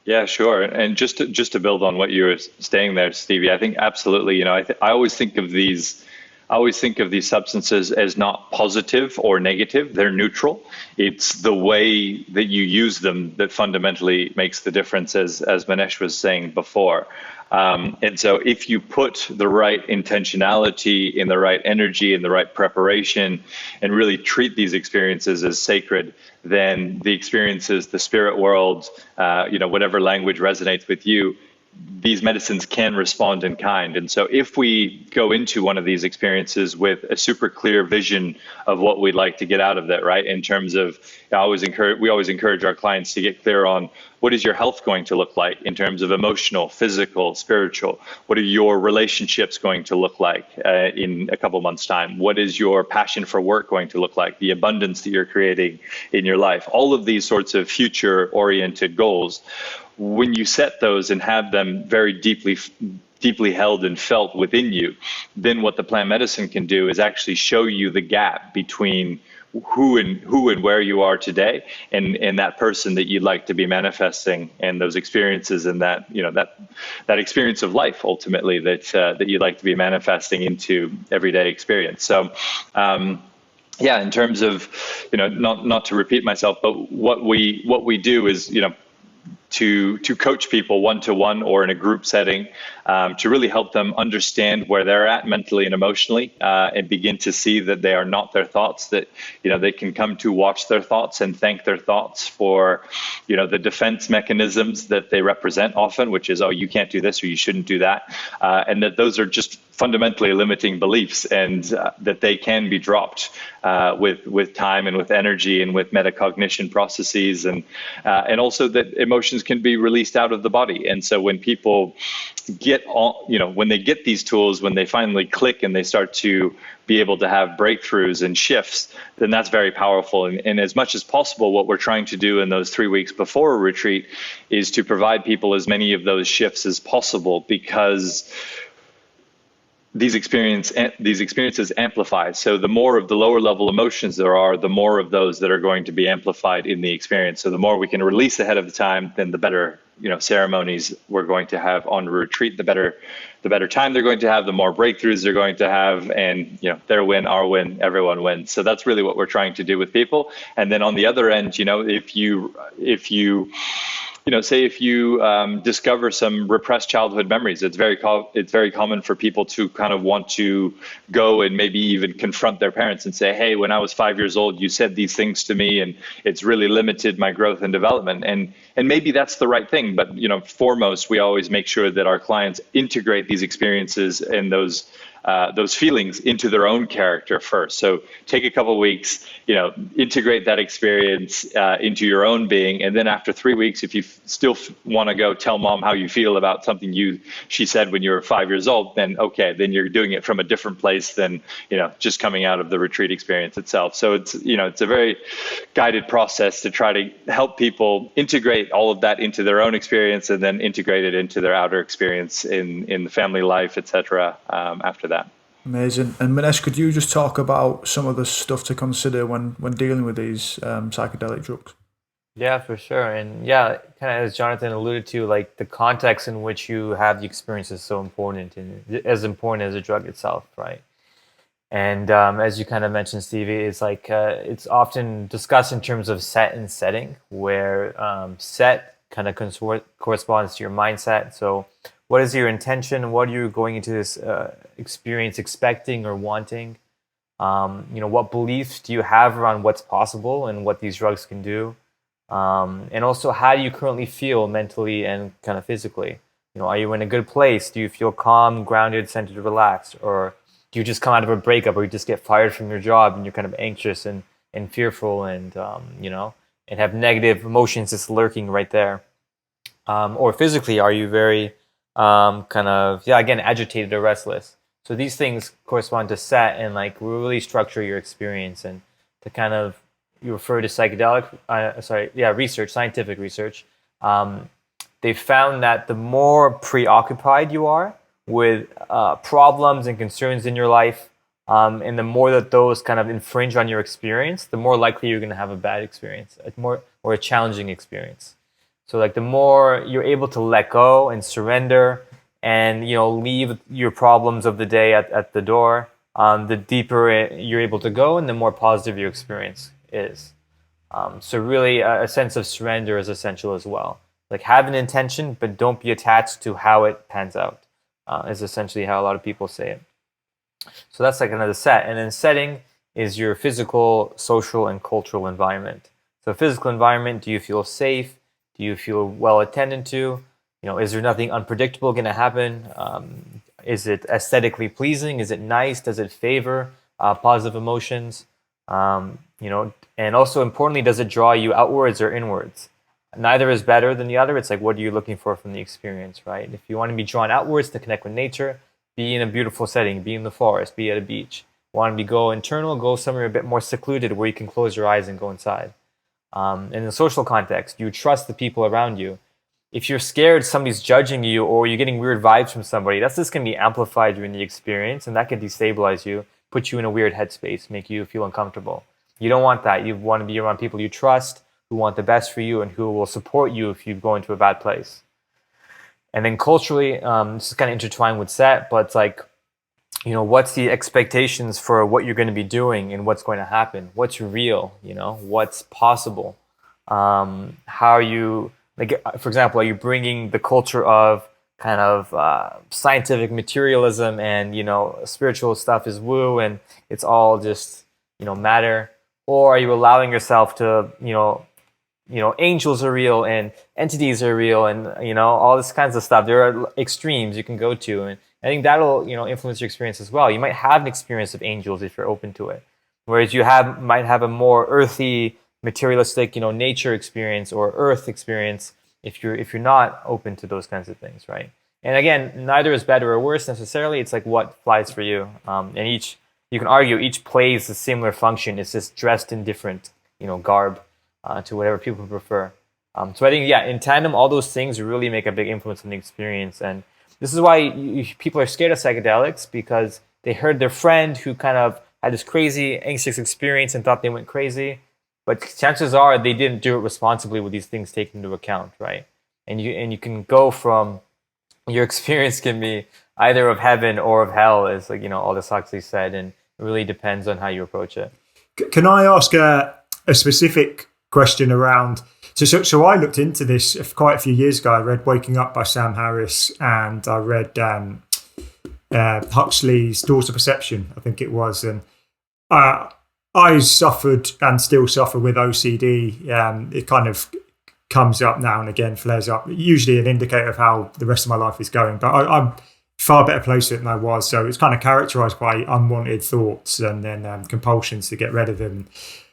Yeah, sure. And just to build on what you were saying there, Stevie, I think absolutely. I always think of these I always think of these substances as not positive or negative. They're neutral. It's the way that you use them that fundamentally makes the difference, as Manesh was saying before. And so if you put the right intentionality in the right energy in the right preparation and really treat these experiences as sacred, then the experiences, the spirit world, whatever language resonates with you, these medicines can respond in kind. And so if we go into one of these experiences with a super clear vision of what we'd like to get out of that, right? In terms of, we always encourage our clients to get clear on what is your health going to look like in terms of emotional, physical, spiritual? What are your relationships going to look like in a couple months' time? What is your passion for work going to look like? The abundance that you're creating in your life? All of these sorts of future-oriented goals. When you set those and have them very deeply held and felt within you, then what the plant medicine can do is actually show you the gap between who and where you are today and that person that you'd like to be manifesting, and those experiences and that experience of life ultimately that you'd like to be manifesting into everyday experience. So in terms of, not to repeat myself, but what we do is, to coach people one-to-one or in a group setting, to really help them understand where they're at mentally and emotionally, and begin to see that they are not their thoughts, that they can come to watch their thoughts and thank their thoughts for the defense mechanisms that they represent often, which is, oh, you can't do this or you shouldn't do that, and that those are just fundamentally limiting beliefs, and that they can be dropped with time and with energy and with metacognition processes, and also that emotions can be released out of the body. And so when people get when they get these tools, when they finally click and they start to be able to have breakthroughs and shifts, then that's very powerful. And as much as possible, what we're trying to do in those 3 weeks before a retreat is to provide people as many of those shifts as possible, because these experiences amplify. So the more of the lower level emotions there are, the more of those that are going to be amplified in the experience. So the more we can release ahead of the time, then the better ceremonies we're going to have on retreat, the better time they're going to have, the more breakthroughs they're going to have, and their win, our win, everyone wins. So that's really what we're trying to do with people. And then on the other end, if you say if you discover some repressed childhood memories, it's very common for people to kind of want to go and maybe even confront their parents and say, hey, when I was 5 years old, you said these things to me, and it's really limited my growth and development. And maybe that's the right thing, but foremost, we always make sure that our clients integrate these experiences and those feelings into their own character first. So take a couple of weeks, integrate that experience into your own being. And then after 3 weeks, if you still want to go tell mom how you feel about something she said when you were 5 years old, then you're doing it from a different place than, just coming out of the retreat experience itself. So it's a very guided process to try to help people integrate all of that into their own experience, and then integrate it into their outer experience in the family life, etc. After that. Amazing. And Manesh, could you just talk about some of the stuff to consider when dealing with these psychedelic drugs? Yeah, for sure. And yeah, kind of as Johnathan alluded to, like the context in which you have the experience is so important, and as important as the drug itself, right? And as you kind of mentioned, Stevie, it's like it's often discussed in terms of set and setting, where set kind of corresponds to your mindset. So what is your intention? What are you going into this experience expecting or wanting? What beliefs do you have around what's possible and what these drugs can do? And also, how do you currently feel mentally and kind of physically? Are you in a good place? Do you feel calm, grounded, centered, relaxed? Or do you just come out of a breakup, or you just get fired from your job and you're kind of anxious and fearful and, and have negative emotions just lurking right there? Or physically, are you very again, agitated or restless? So these things correspond to set, and like really structure your experience. And to kind of, you refer to research, scientific research. They found that the more preoccupied you are with problems and concerns in your life, and the more that those kind of infringe on your experience, the more likely you're going to have a bad experience, or a challenging experience. So like the more you're able to let go and surrender and, leave your problems of the day at the door, the deeper you're able to go and the more positive your experience is. So really a sense of surrender is essential as well. Like have an intention, but don't be attached to how it pans out, is essentially how a lot of people say it. So that's like another set. And then setting is your physical, social, and cultural environment. So physical environment, do you feel safe? Do you feel well attended to? Is there nothing unpredictable going to happen? Is it aesthetically pleasing? Is it nice? Does it favor positive emotions? And also importantly, does it draw you outwards or inwards? Neither is better than the other. It's like, what are you looking for from the experience, right? If you want to be drawn outwards to connect with nature, be in a beautiful setting, be in the forest, be at a beach. Want to go internal, go somewhere a bit more secluded where you can close your eyes and go inside. In the social context, you trust the people around you. If you're scared somebody's judging you or you're getting weird vibes from somebody, that's just going to be amplified during the experience, and that can destabilize you, put you in a weird headspace, make you feel uncomfortable. You don't want that. You want to be around people you trust, who want the best for you and who will support you if you go into a bad place. And then culturally, this is kind of intertwined with set, but it's like, what's the expectations for what you're going to be doing and what's going to happen? What's real? What's possible? How are you, like, for example, are you bringing the culture of kind of scientific materialism and, spiritual stuff is woo and it's all just, matter? Or are you allowing yourself to, angels are real and entities are real and, all this kinds of stuff. There are extremes you can go to. And I think that'll, influence your experience as well. You might have an experience of angels if you're open to it. Whereas you might have a more earthy, materialistic, nature experience or earth experience if you're not open to those kinds of things, right? And again, neither is better or worse necessarily. It's like what flies for you. And you can argue each plays a similar function. It's just dressed in different, garb to whatever people prefer. So I think, in tandem, all those things really make a big influence on the experience. And this is why people are scared of psychedelics, because they heard their friend who kind of had this crazy, anxious experience and thought they went crazy. But chances are they didn't do it responsibly with these things taken into account, right? And you can go from, your experience can be either of heaven or of hell, as like, Aldous Huxley said, and it really depends on how you approach it. Can I ask a specific question around? So I looked into this quite a few years ago. I read Waking Up by Sam Harris, and I read Huxley's Doors of Perception, I think it was. And I suffered and still suffer with OCD. It kind of comes up now and again, flares up, usually an indicator of how the rest of my life is going. But I'm far better placed than I was. So it's kind of characterized by unwanted thoughts and then compulsions to get rid of them.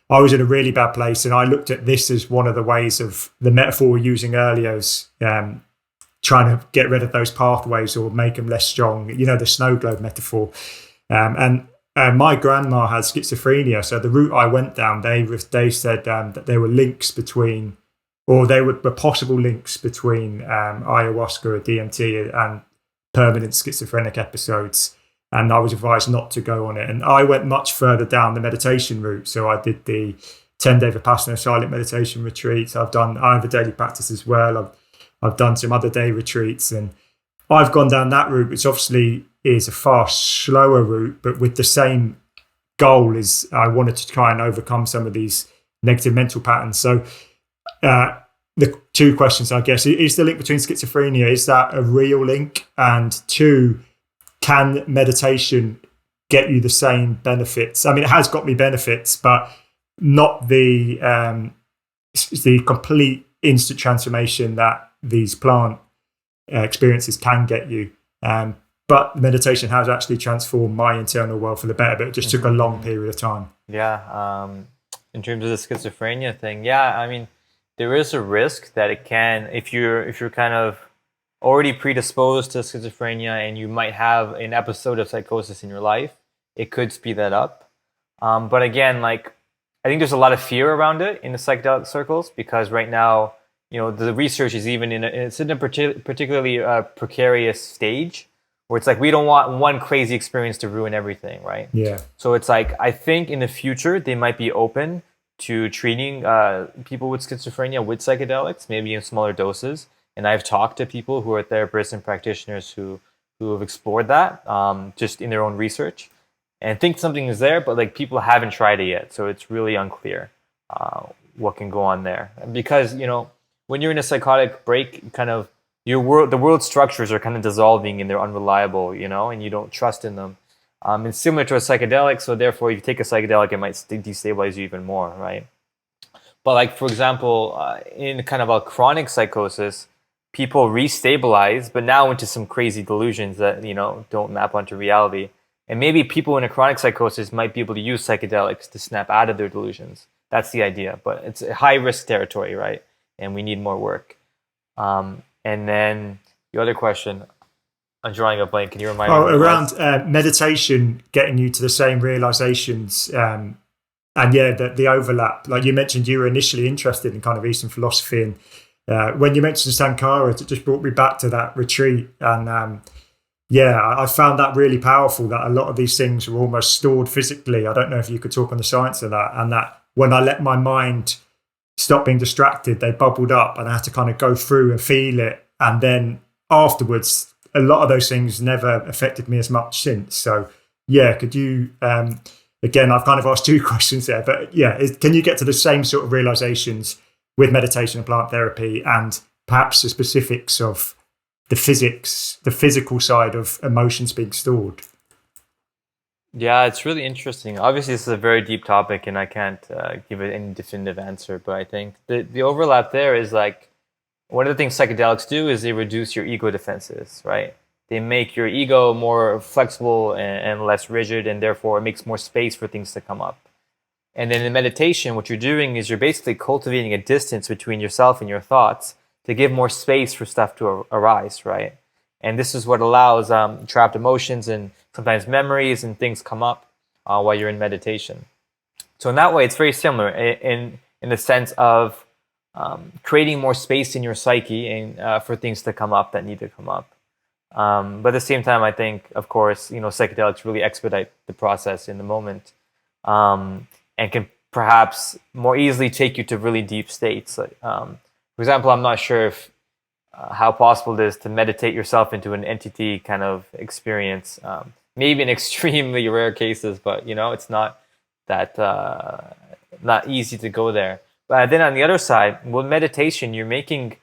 I was in a really bad place, and I looked at this as one of the ways of the metaphor we were using earlier, as trying to get rid of those pathways or make them less strong. The snow globe metaphor. And my grandma has schizophrenia, so the route I went down, they said that there were links between, or there were possible links between ayahuasca or DMT and permanent schizophrenic episodes. And I was advised not to go on it. And I went much further down the meditation route. So I did the 10-day Vipassana silent meditation retreats. I have a daily practice as well. I've done some other day retreats, and I've gone down that route, which obviously is a far slower route, but with the same goal. Is I wanted to try and overcome some of these negative mental patterns. So the two questions, I guess, is the link between schizophrenia, is that a real link? And two, can meditation get you the same benefits? I mean, it has got me benefits, but not the complete instant transformation that these plant experiences can get you. But meditation has actually transformed my internal world for the better, but it just took a long period of time. Yeah. In terms of the schizophrenia thing, I mean, there is a risk that it can, if you're kind of already predisposed to schizophrenia and you might have an episode of psychosis in your life, it could speed that up. But again, like, I think there's a lot of fear around it in the psychedelic circles, because right now, the research is even it's in a particularly precarious stage, where it's like, we don't want one crazy experience to ruin everything, right? Yeah. So it's like, I think in the future, they might be open to treating people with schizophrenia with psychedelics, maybe in smaller doses. And I've talked to people who are therapists and practitioners who have explored that just in their own research. and think something is there, but like people haven't tried it yet, so it's really unclear what can go on there. Because when you're in a psychotic break, kind of the world structures are kind of dissolving and they're unreliable, and you don't trust in them. It's similar to a psychedelic, so therefore, if you take a psychedelic, it might destabilize you even more, right? But like, for example, in kind of a chronic psychosis, people restabilize, but now into some crazy delusions that, don't map onto reality. And maybe people in a chronic psychosis might be able to use psychedelics to snap out of their delusions. That's the idea, but it's a high risk territory, right? And we need more work. And then the other question, I'm drawing a blank. Can you remind me? Around meditation, getting you to the same realizations, and the overlap. Like you mentioned, you were initially interested in kind of Eastern philosophy, and when you mentioned Sankara, it just brought me back to that retreat. And I found that really powerful, that a lot of these things were almost stored physically. I don't know if you could talk on the science of that, and that when I let my mind stop being distracted, they bubbled up and I had to kind of go through and feel it. And then afterwards, a lot of those things never affected me as much since. So could you, again, I've kind of asked two questions there, but can you get to the same sort of realizations with meditation and plant therapy, and perhaps the specifics of the physical side of emotions being stored? Yeah, it's really interesting. Obviously, this is a very deep topic, and I can't give it any definitive answer. But I think the overlap there is like, one of the things psychedelics do is they reduce your ego defenses, right? They make your ego more flexible and less rigid, and therefore it makes more space for things to come up. And then in meditation, what you're doing is you're basically cultivating a distance between yourself and your thoughts to give more space for stuff to arise, right? And this is what allows trapped emotions and sometimes memories and things come up while you're in meditation. So in that way, it's very similar in the sense of creating more space in your psyche and for things to come up that need to come up. But at the same time, I think, of course, psychedelics really expedite the process in the moment, and can perhaps more easily take you to really deep states. For example, I'm not sure if how possible it is to meditate yourself into an entity kind of experience. Maybe in extremely rare cases, but it's not that not easy to go there. But then on the other side, with meditation, you're making,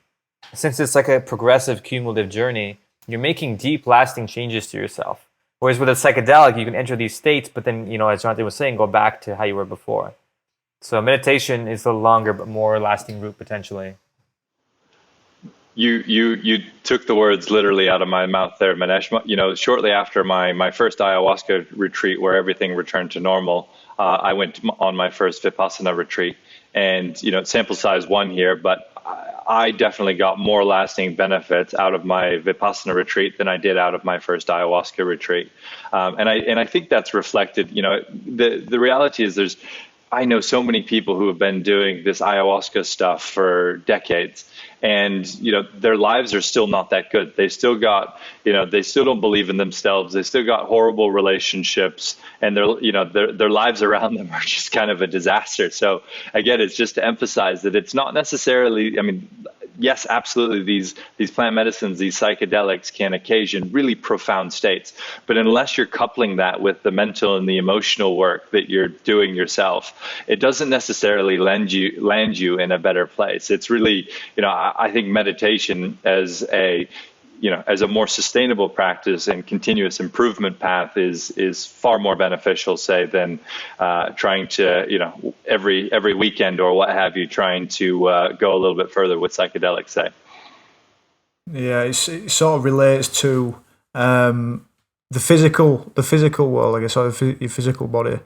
since it's like a progressive cumulative journey, you're making deep, lasting changes to yourself. Whereas with a psychedelic, you can enter these states, but then, as Johnathan was saying, go back to how you were before. So meditation is the longer but more lasting route potentially. You took the words literally out of my mouth there, Manesh. Shortly after my first ayahuasca retreat, where everything returned to normal, I went on my first Vipassana retreat, and sample size 1 here, but I definitely got more lasting benefits out of my Vipassana retreat than I did out of my first ayahuasca retreat, and I think that's reflected. The reality is I know so many people who have been doing this ayahuasca stuff for decades, and their lives are still not that good. They still got they still don't believe in themselves. They still got horrible relationships, and their lives around them are just kind of a disaster. So again, it's just to emphasize that it's not necessarily, yes, absolutely, these plant medicines, these psychedelics can occasion really profound states, but unless you're coupling that with the mental and the emotional work that you're doing yourself, it doesn't necessarily land you in a better place. It's really, I think meditation as a more sustainable practice and continuous improvement path is far more beneficial, say, than trying to, every weekend or what have you, trying to go a little bit further with psychedelics, say. Yeah, it sort of relates to the physical world, I guess, or your physical body.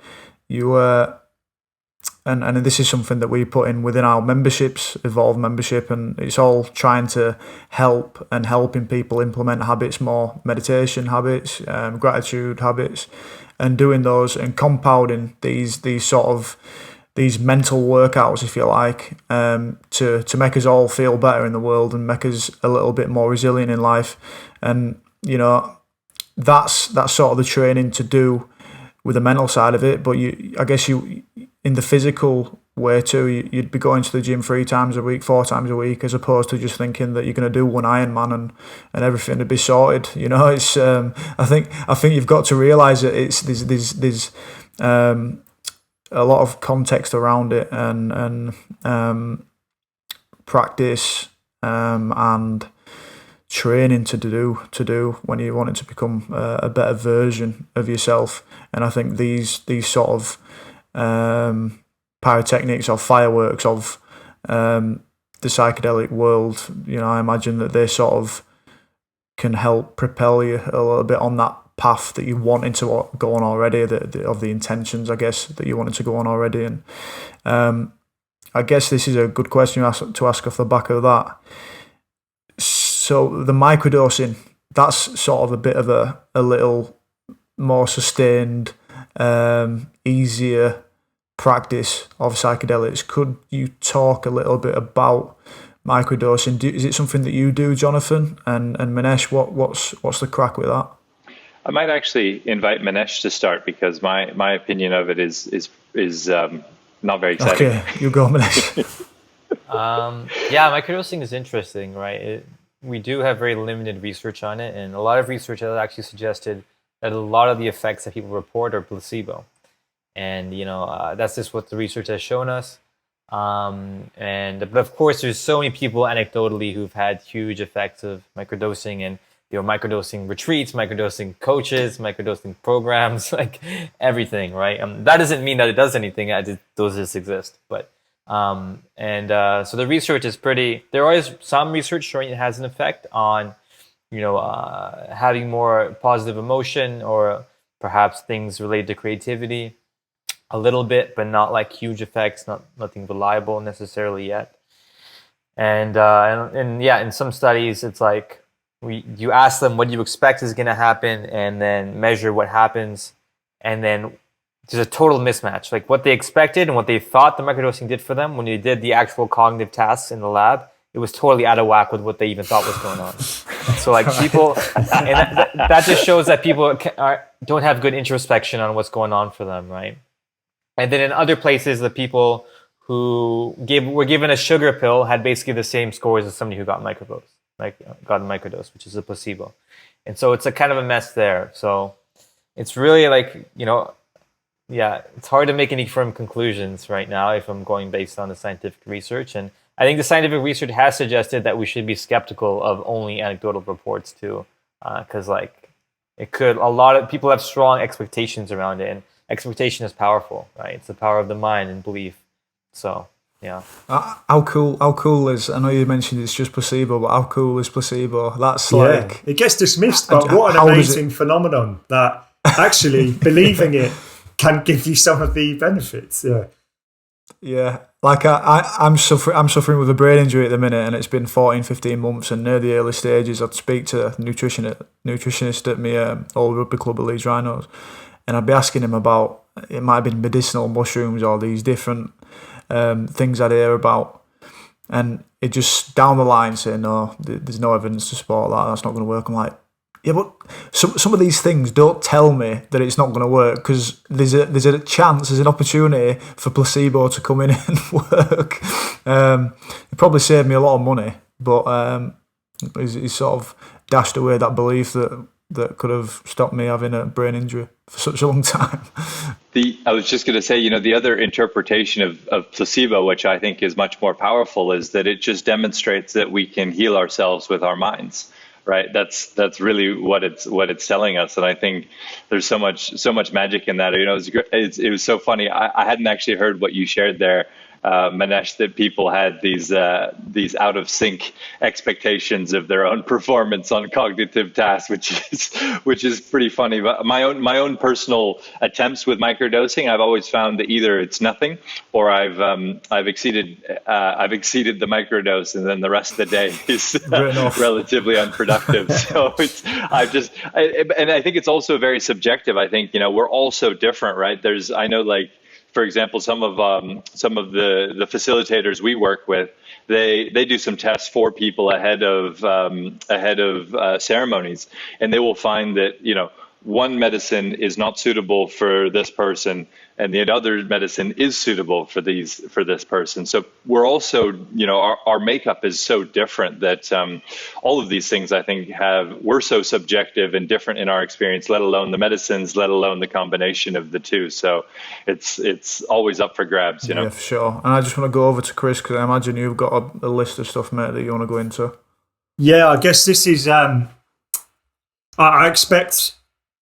And this is something that we put in within our memberships, Evolve membership, and it's all trying to helping people implement habits more, meditation habits, gratitude habits, and doing those and compounding these mental workouts, if you like, to make us all feel better in the world and make us a little bit more resilient in life. And that's sort of the training to do with the mental side of it. But I guess in the physical way too. You'd be going to the gym 3 times a week, 4 times a week, as opposed to just thinking that you're going to do one Ironman and everything to be sorted. You know, it's I think you've got to realise that it's there's a lot of context around it and practice and training to do when you want it to become a better version of yourself. And I think these sort of pyrotechnics or fireworks of the psychedelic world, you know, I imagine that they sort of can help propel you a little bit on that path that you wanted to go on already, of the intentions, I guess, that you wanted to go on already. And I guess this is a good question to ask off the back of that. So the microdosing, that's sort of a bit of a little more sustained, easier practice of psychedelics. Could you talk a little bit about microdosing? Is it something that you do, Johnathan? And Manesh, what's the crack with that? I might actually invite Manesh to start, because my opinion of it is not very exciting. Okay, you go, Manesh. Yeah, microdosing is interesting, right? We do have very limited research on it, and a lot of research has actually suggested that a lot of the effects that people report are placebo. And, you know, that's just what the research has shown us. But of course, there's so many people anecdotally who've had huge effects of microdosing, and you know, microdosing retreats, microdosing coaches, microdosing programs, like everything, right? That doesn't mean that it does anything. Those just exist. But so the research is there is some research showing it has an effect on, you know, having more positive emotion, or perhaps things related to creativity a little bit, but not like huge effects, nothing reliable necessarily yet. And yeah, in some studies, it's like you ask them what you expect is going to happen, and then measure what happens, and then there's a total mismatch. Like what they expected and what they thought the microdosing did for them when they did the actual cognitive tasks in the lab, it was totally out of whack with what they even thought was going on. So like people, and that just shows that people don't have good introspection on what's going on for them, right? And then in other places, the people who were given a sugar pill had basically the same scores as somebody who got a microdose, which is a placebo. And so it's a kind of a mess there. So it's really like, you know, yeah, it's hard to make any firm conclusions right now if I'm going based on the scientific research. And I think the scientific research has suggested that we should be skeptical of only anecdotal reports too, because like a lot of people have strong expectations around it, and expectation is powerful, right? It's the power of the mind and belief. So yeah. How cool is, I know you mentioned it's just placebo, but how cool is placebo? That's like, it gets dismissed, but what an amazing phenomenon that actually believing it can give you some of the benefits. Yeah, like I'm suffering with a brain injury at the minute, and it's been 14-15 months, and near the early stages I'd speak to a nutritionist at my old rugby club at Leeds Rhinos, and I'd be asking him about, it might have been medicinal mushrooms or these different things I'd hear about, and it just down the line saying, no, there's no evidence to support that, that's not going to work. I'm like, yeah, but some of these things don't tell me that it's not going to work, because there's a chance, there's an opportunity for placebo to come in and work. It probably saved me a lot of money, but he's sort of dashed away that belief that could have stopped me having a brain injury for such a long time. I was just going to say, you know, the other interpretation of placebo, which I think is much more powerful, is that it just demonstrates that we can heal ourselves with our minds. Right. That's really what it's telling us. And I think there's so much magic in that. You know, it was so funny. I hadn't actually heard what you shared there, Manesh, that people had these out of sync expectations of their own performance on cognitive tasks, which is pretty funny. But my own personal attempts with microdosing, I've always found that either it's nothing, or I've exceeded the microdose, and then the rest of the day is relatively unproductive. So and I think it's also very subjective. I think, you know, we're all so different, right? I know, like, for example, some of the facilitators we work with, they do some tests for people ahead of ceremonies, and they will find that, you know, one medicine is not suitable for this person and the other medicine is suitable for this person. So we're also, our makeup is so different that all of these things, I think, we're so subjective and different in our experience, let alone the medicines, let alone the combination of the two. So it's always up for grabs, Yeah, for sure. And I just want to go over to Chris, because I imagine you've got a list of stuff, mate, that you want to go into. Yeah, I guess this is, I expect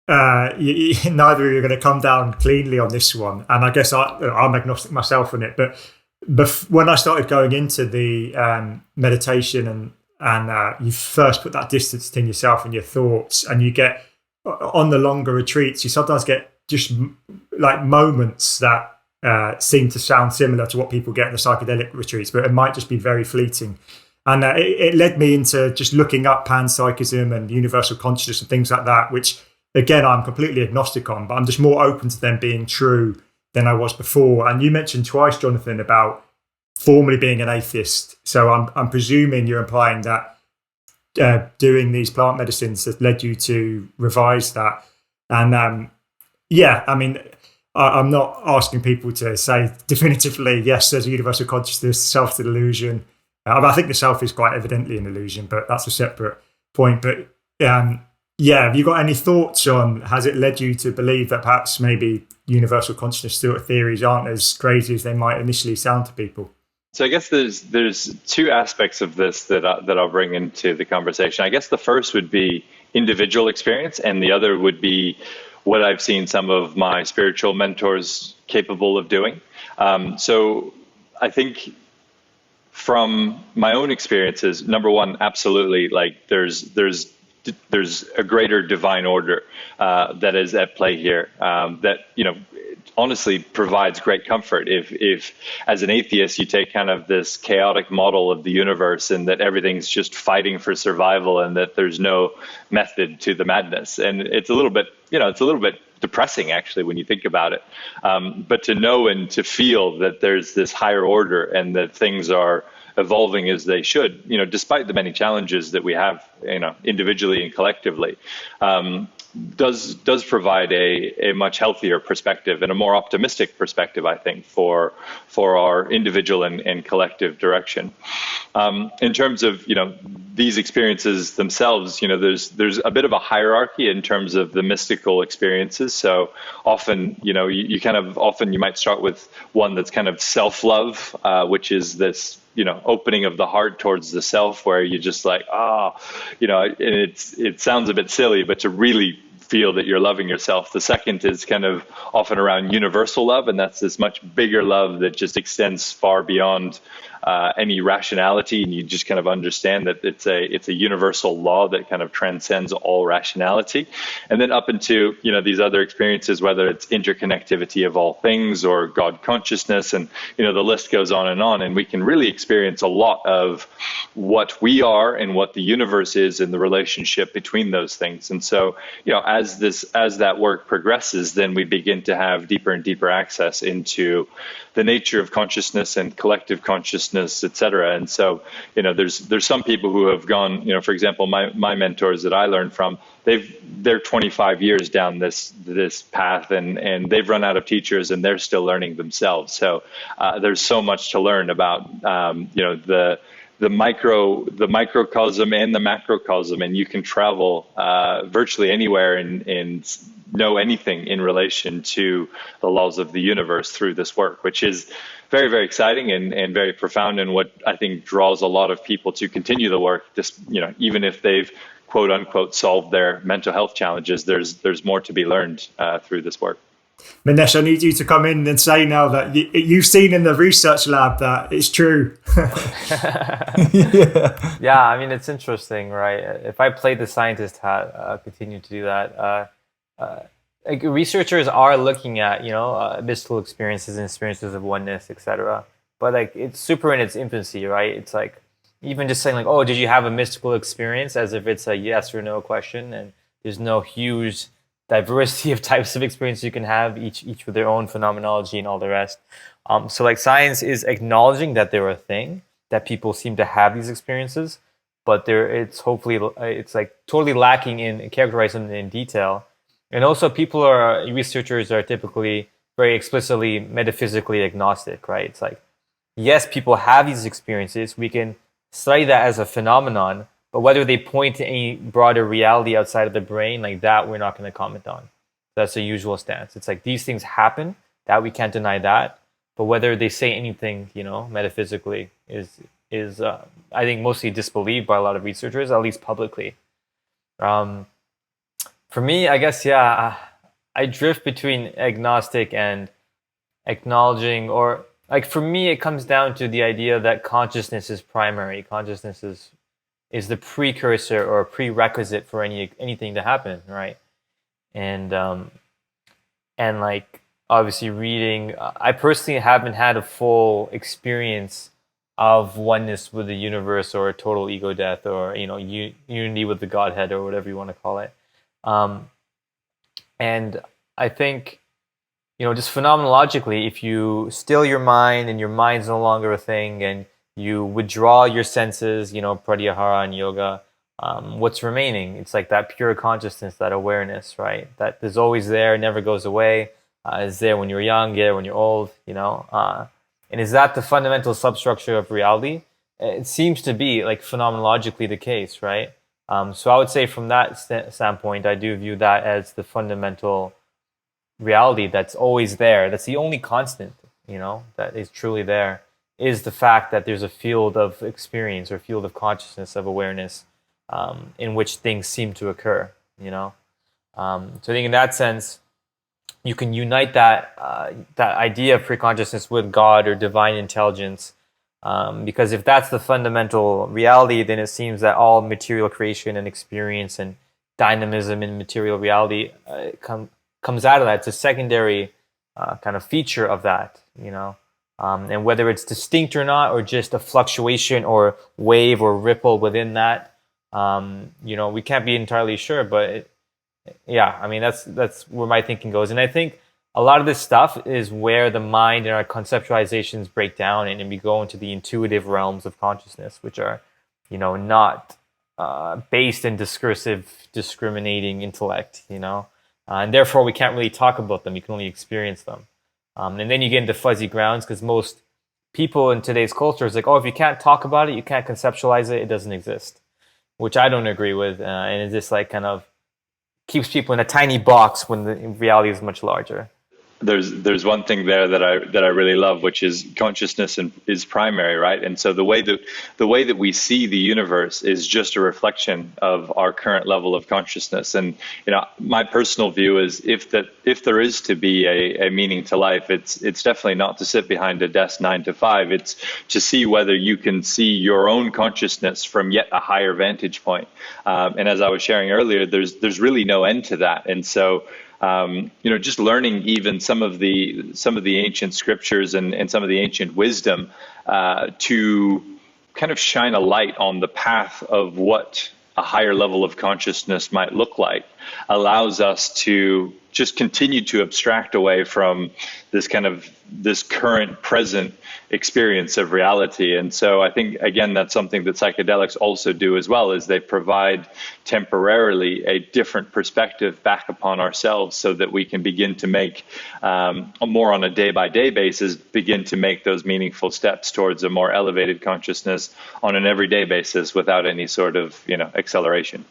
neither of you are going to come down cleanly on this one, and I guess I'm agnostic myself on it. But when I started going into the meditation and you first put that distance between yourself and your thoughts, and you get on the longer retreats, you sometimes get just like moments that seem to sound similar to what people get in the psychedelic retreats, but it might just be very fleeting. And it led me into just looking up panpsychism and universal consciousness and things like that, which, again, I'm completely agnostic on, but I'm just more open to them being true than I was before. And you mentioned twice, Johnathan, about formerly being an atheist. So I'm presuming you're implying that doing these plant medicines has led you to revise that. And I'm not asking people to say definitively, yes, there's a universal consciousness, self-delusion. I think the self is quite evidently an illusion, but that's a separate point. But have you got any thoughts on, has it led you to believe that perhaps maybe universal consciousness theories aren't as crazy as they might initially sound to people? So I guess there's two aspects of this that I'll bring into the conversation. I guess the first would be individual experience, and the other would be what I've seen some of my spiritual mentors capable of doing. So I think from my own experiences, number one, absolutely, like there's a greater divine order that is at play here that, honestly provides great comfort. If as an atheist, you take kind of this chaotic model of the universe and that everything's just fighting for survival and that there's no method to the madness. And it's a little bit depressing, actually, when you think about it. But to know and to feel that there's this higher order and that things are evolving as they should, despite the many challenges that we have, individually and collectively, does provide a much healthier perspective and a more optimistic perspective, I think, for our individual and collective direction. In terms of these experiences themselves, there's a bit of a hierarchy in terms of the mystical experiences. So often, you might start with one that's kind of self-love, which is this opening of the heart towards the self, where you just like, and it sounds a bit silly, but to really feel that you're loving yourself. The second is kind of often around universal love, and that's this much bigger love that just extends far beyond any rationality, and you just kind of understand that it's a universal law that kind of transcends all rationality. And then up into these other experiences, whether it's interconnectivity of all things or God consciousness, and the list goes on, and we can really experience a lot of what we are and what the universe is in the relationship between those things. And so as that work progresses, then we begin to have deeper and deeper access into the nature of consciousness and collective consciousness, et cetera. And so, there's some people who have gone, for example, my mentors that I learned from, they're 25 years down this path, and they've run out of teachers, and they're still learning themselves. So there's so much to learn about, the microcosm and the macrocosm, and you can travel virtually anywhere and know anything in relation to the laws of the universe through this work, which is very, very exciting and very profound, and what I think draws a lot of people to continue the work. Just even if they've quote unquote solved their mental health challenges, there's more to be learned through this work. Manesh, I need you to come in and say now that you've seen in the research lab that it's true. Yeah, I mean, it's interesting, right? If I played the scientist hat, I'll continue to do that. Like researchers are looking at, mystical experiences and experiences of oneness, etc. But like it's super in its infancy, right? It's like even just saying like, oh, did you have a mystical experience, as if it's a yes or no question, and there's no huge diversity of types of experiences you can have, each with their own phenomenology and all the rest. So like science is acknowledging that they're a thing, that people seem to have these experiences, but it's like totally lacking in characterizing them in detail. And also researchers are typically very explicitly metaphysically agnostic, right? It's like, yes, people have these experiences. We can study that as a phenomenon, but whether they point to any broader reality outside of the brain, like that, we're not going to comment on. That's the usual stance. It's like these things happen, that we can't deny that, but whether they say anything, metaphysically is I think mostly disbelieved by a lot of researchers, at least publicly. For me, I guess, I drift between agnostic and acknowledging, or like for me, it comes down to the idea that consciousness is primary. Consciousness is the precursor or prerequisite for anything to happen, right? And like obviously reading, I personally haven't had a full experience of oneness with the universe or total ego death or unity with the Godhead or whatever you want to call it. And I think, just phenomenologically, if you still your mind and your mind's no longer a thing and you withdraw your senses, pratyahara and yoga, what's remaining? It's like that pure consciousness, that awareness, right? That is always there, never goes away. It's there when you're young, when you're old, And is that the fundamental substructure of reality? It seems to be like phenomenologically the case, right? So I would say from that standpoint, I do view that as the fundamental reality that's always there. That's the only constant, that is truly there, is the fact that there's a field of experience or field of consciousness, of awareness, in which things seem to occur, So I think in that sense, you can unite that idea of preconsciousness with God or divine intelligence, because if that's the fundamental reality, then it seems that all material creation and experience and dynamism in material reality comes out of that. It's a secondary kind of feature of that, and whether it's distinct or not, or just a fluctuation or wave or ripple within that, we can't be entirely sure, but that's where my thinking goes. And I think a lot of this stuff is where the mind and our conceptualizations break down, and we go into the intuitive realms of consciousness, which are, not based in discursive, discriminating intellect, and therefore we can't really talk about them. You can only experience them. And then you get into fuzzy grounds, because most people in today's culture is like, oh, if you can't talk about it, you can't conceptualize it, it doesn't exist, which I don't agree with. And it's just like kind of keeps people in a tiny box when the reality is much larger. There's one thing there that I really love, which is consciousness is primary, right? And so the way that we see the universe is just a reflection of our current level of consciousness. And my personal view is if there is to be a meaning to life, it's definitely not to sit behind a desk 9 to 5. It's to see whether you can see your own consciousness from yet a higher vantage point. And as I was sharing earlier, there's really no end to that. And so just learning even some of the ancient scriptures and some of the ancient wisdom to kind of shine a light on the path of what a higher level of consciousness might look like allows us to just continue to abstract away from this current present experience of reality. And so I think, again, that's something that psychedelics also do as well, is they provide temporarily a different perspective back upon ourselves so that we can begin to make, more on a day-by-day basis, begin to make those meaningful steps towards a more elevated consciousness on an everyday basis without any sort of, acceleration.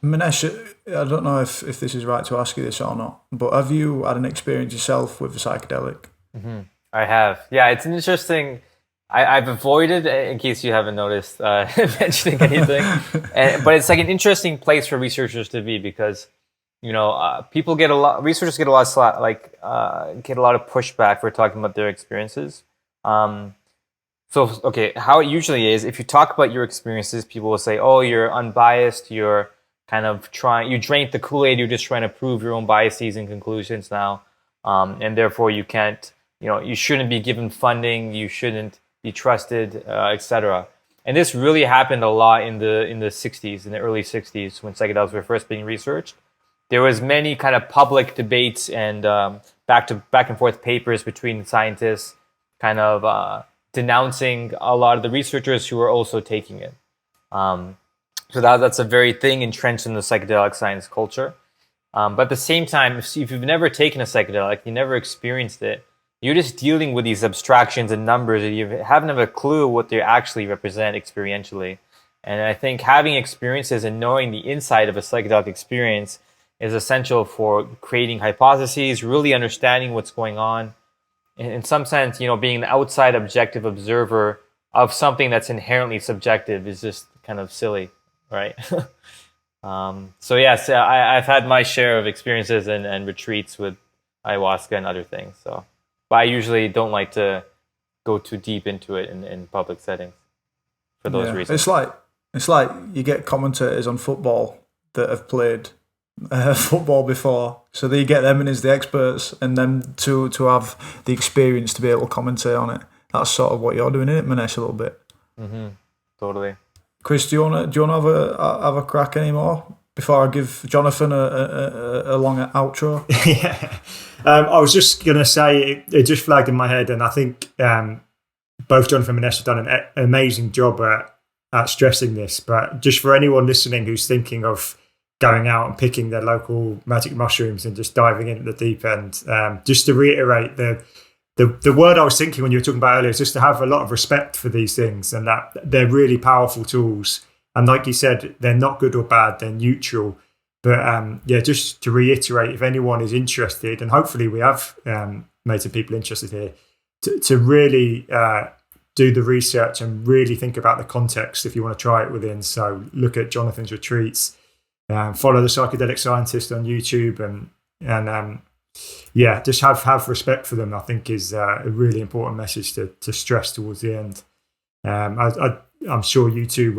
Manesh, I don't know if this is right to ask you this or not, but have you had an experience yourself with the psychedelic? Mm-hmm. I have. Yeah, it's an interesting... I've avoided, in case you haven't noticed, mentioning anything, but it's like an interesting place for researchers to be, because researchers get a lot of pushback for talking about their experiences. How it usually is, if you talk about your experiences, people will say, "Oh, you're unbiased. You're kind of you drank the Kool-Aid. You're just trying to prove your own biases and conclusions now, and therefore you can't. You shouldn't be given funding. You shouldn't be trusted, etc." And this really happened a lot in the '60s, in the early '60s, when psychedelics were first being researched. There was many kind of public debates and back and forth papers between scientists, kind of denouncing a lot of the researchers who were also taking it. So that's a very thing entrenched in the psychedelic science culture. But at the same time, if you've never taken a psychedelic, you never experienced it, you're just dealing with these abstractions and numbers, and you haven't a clue what they actually represent experientially. And I think having experiences and knowing the inside of a psychedelic experience is essential for creating hypotheses, really understanding what's going on. In some sense, being an outside objective observer of something that's inherently subjective is just kind of silly, right? So yes, I've had my share of experiences and retreats with ayahuasca and other things. So, but I usually don't like to go too deep into it in public settings for those reasons. It's like you get commentators on football that have played football before, so that you get them in as the experts, and then to have the experience to be able to commentate on it. That's sort of what you're doing, isn't it, Manesh, a little bit? Mm-hmm. Totally. Chris, do you want to have a crack anymore before I give Johnathan a long outro? Yeah, I was just gonna say it just flagged in my head, and I think both Johnathan and Manesh have done an amazing job at stressing this. But just for anyone listening who's thinking of going out and picking their local magic mushrooms and just diving in at the deep end, just to reiterate the word I was thinking when you were talking about earlier is just to have a lot of respect for these things, and that they're really powerful tools. And like you said, they're not good or bad, they're neutral. But just to reiterate, if anyone is interested, and hopefully we have made some people interested here, to really do the research and really think about the context if you want to try it within. So look at Johnathan's retreats, follow the Psychedelic Scientist on YouTube, and just have respect for them, I think is a really important message to stress towards the end. I'm sure you two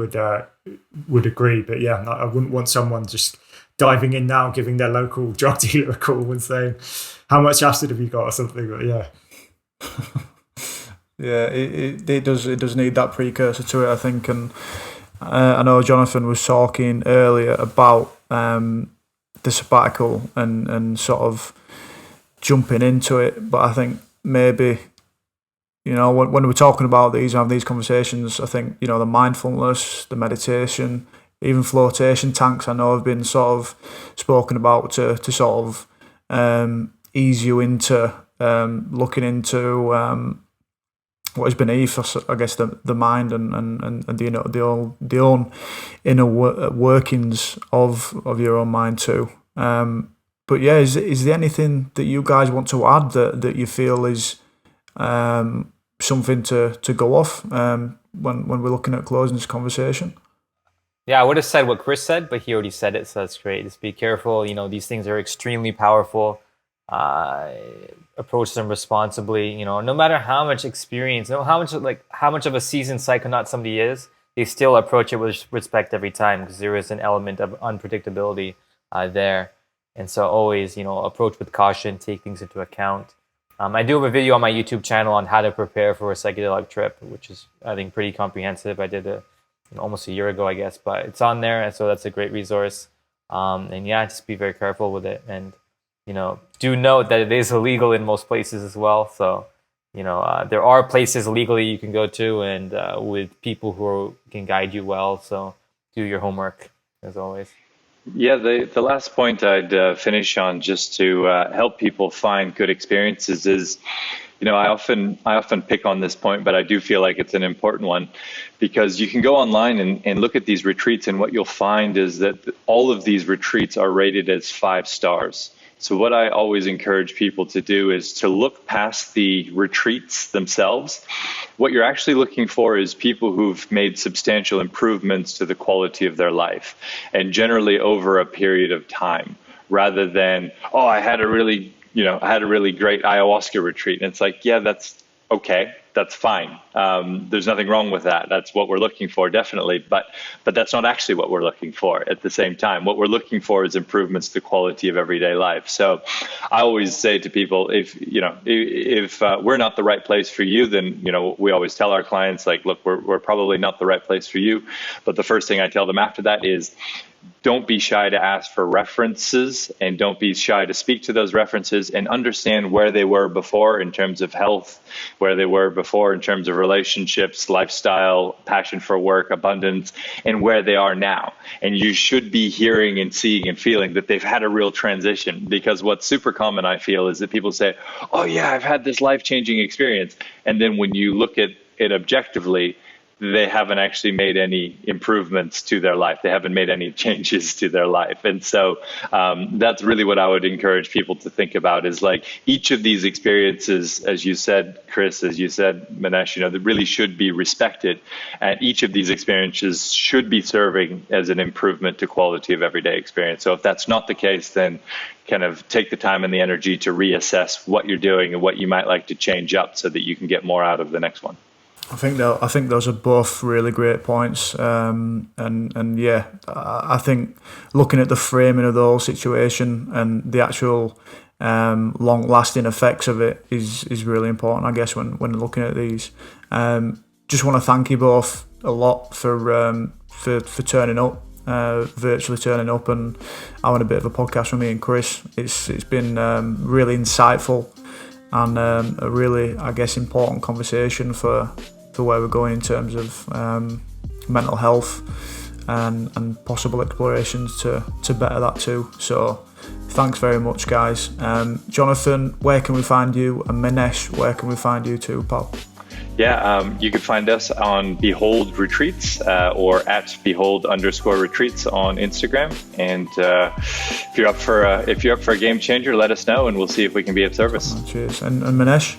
would agree, but yeah, I wouldn't want someone just diving in now, giving their local drug dealer a call and saying, how much acid have you got or something, but yeah. Yeah, it does need that precursor to it, I think. And I know Johnathan was talking earlier about the sabbatical and sort of jumping into it, but I think maybe, when we're talking about these, having these conversations, I think, the mindfulness, the meditation, even flotation tanks, I know have been sort of spoken about to sort of ease you into looking into what is beneath, I guess, the mind and the own inner workings of your own mind too. But yeah, is there anything that you guys want to add that you feel is something to go off when we're looking at closing this conversation? Yeah, I would have said what Chris said, but he already said it, so that's great. Just be careful. These things are extremely powerful. Approach them responsibly. No matter how much experience, how much of a seasoned psychonaut somebody is, they still approach it with respect every time, because there is an element of unpredictability there. And so always, approach with caution, take things into account. I do have a video on my YouTube channel on how to prepare for a psychedelic trip, which is, I think, pretty comprehensive. I did it almost a year ago, I guess, but it's on there, and so that's a great resource. And yeah, just be very careful with it, and do note that it is illegal in most places as well. So there are places legally you can go to, and with people who can guide you well. So do your homework as always. Yeah, the last point I'd finish on, just to help people find good experiences, is, I often pick on this point, but I do feel like it's an important one, because you can go online and look at these retreats, and what you'll find is that all of these retreats are rated as 5 stars. So what I always encourage people to do is to look past the retreats themselves. What you're actually looking for is people who've made substantial improvements to the quality of their life, and generally over a period of time, rather than, I had a really great ayahuasca retreat. And it's like, yeah, that's okay. That's fine. There's nothing wrong with that. That's what we're looking for, definitely. But that's not actually what we're looking for at the same time. What we're looking for is improvements to the quality of everyday life. So I always say to people, if we're not the right place for you, then, we always tell our clients, like, look, we're probably not the right place for you. But the first thing I tell them after that is, don't be shy to ask for references, and don't be shy to speak to those references, and understand where they were before in terms of health, where they were before in terms of relationships, lifestyle, passion for work, abundance, and where they are now. And you should be hearing and seeing and feeling that they've had a real transition, because what's super common, I feel, is that people say, oh yeah, I've had this life-changing experience. And then when you look at it objectively, they haven't actually made any improvements to their life. They haven't made any changes to their life. And so that's really what I would encourage people to think about, is like each of these experiences, as you said, Chris, as you said, Manesh, that really should be respected. And each of these experiences should be serving as an improvement to quality of everyday experience. So if that's not the case, then kind of take the time and the energy to reassess what you're doing and what you might like to change up so that you can get more out of the next one. I think those are both really great points, and yeah, I think looking at the framing of the whole situation and the actual long-lasting effects of it is really important, I guess, when looking at these. Just want to thank you both a lot for turning up, virtually turning up and having a bit of a podcast with me and Chris. It's been really insightful and a really, I guess, important conversation for where we're going in terms of mental health and possible explorations to better that too. So thanks very much, guys. Johnathan, where can we find you? And Manesh, where can we find you too, pal? Yeah, you can find us on Behold Retreats or at Behold_retreats on Instagram. And if you're up for a game changer, let us know, and we'll see if we can be of service. Cheers. And Manesh?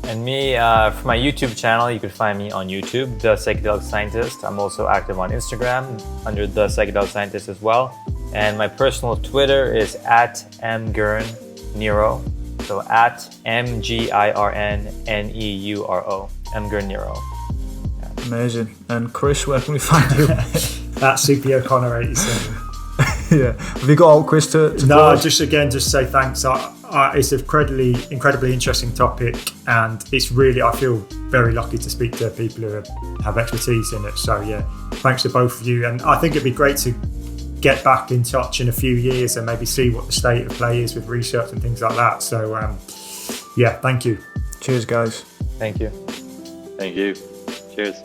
And me, for my YouTube channel, you can find me on YouTube, The Psychedelic Scientist. I'm also active on Instagram under The Psychedelic Scientist as well. And my personal Twitter is at mgirnneuro. So at MGIRNNEURO, mgirnneuro. Yeah. Amazing. And Chris, where can we find you? At CP O'Connor 87. Yeah. Have you got all, Chris, to No, just say thanks. It's an incredibly interesting topic, and it's really, I feel very lucky to speak to people who have expertise in it. So yeah, thanks to both of you. And I think it'd be great to get back in touch in a few years and maybe see what the state of play is with research and things like that. So yeah, thank you. Cheers, guys. Thank you. Thank you. Cheers.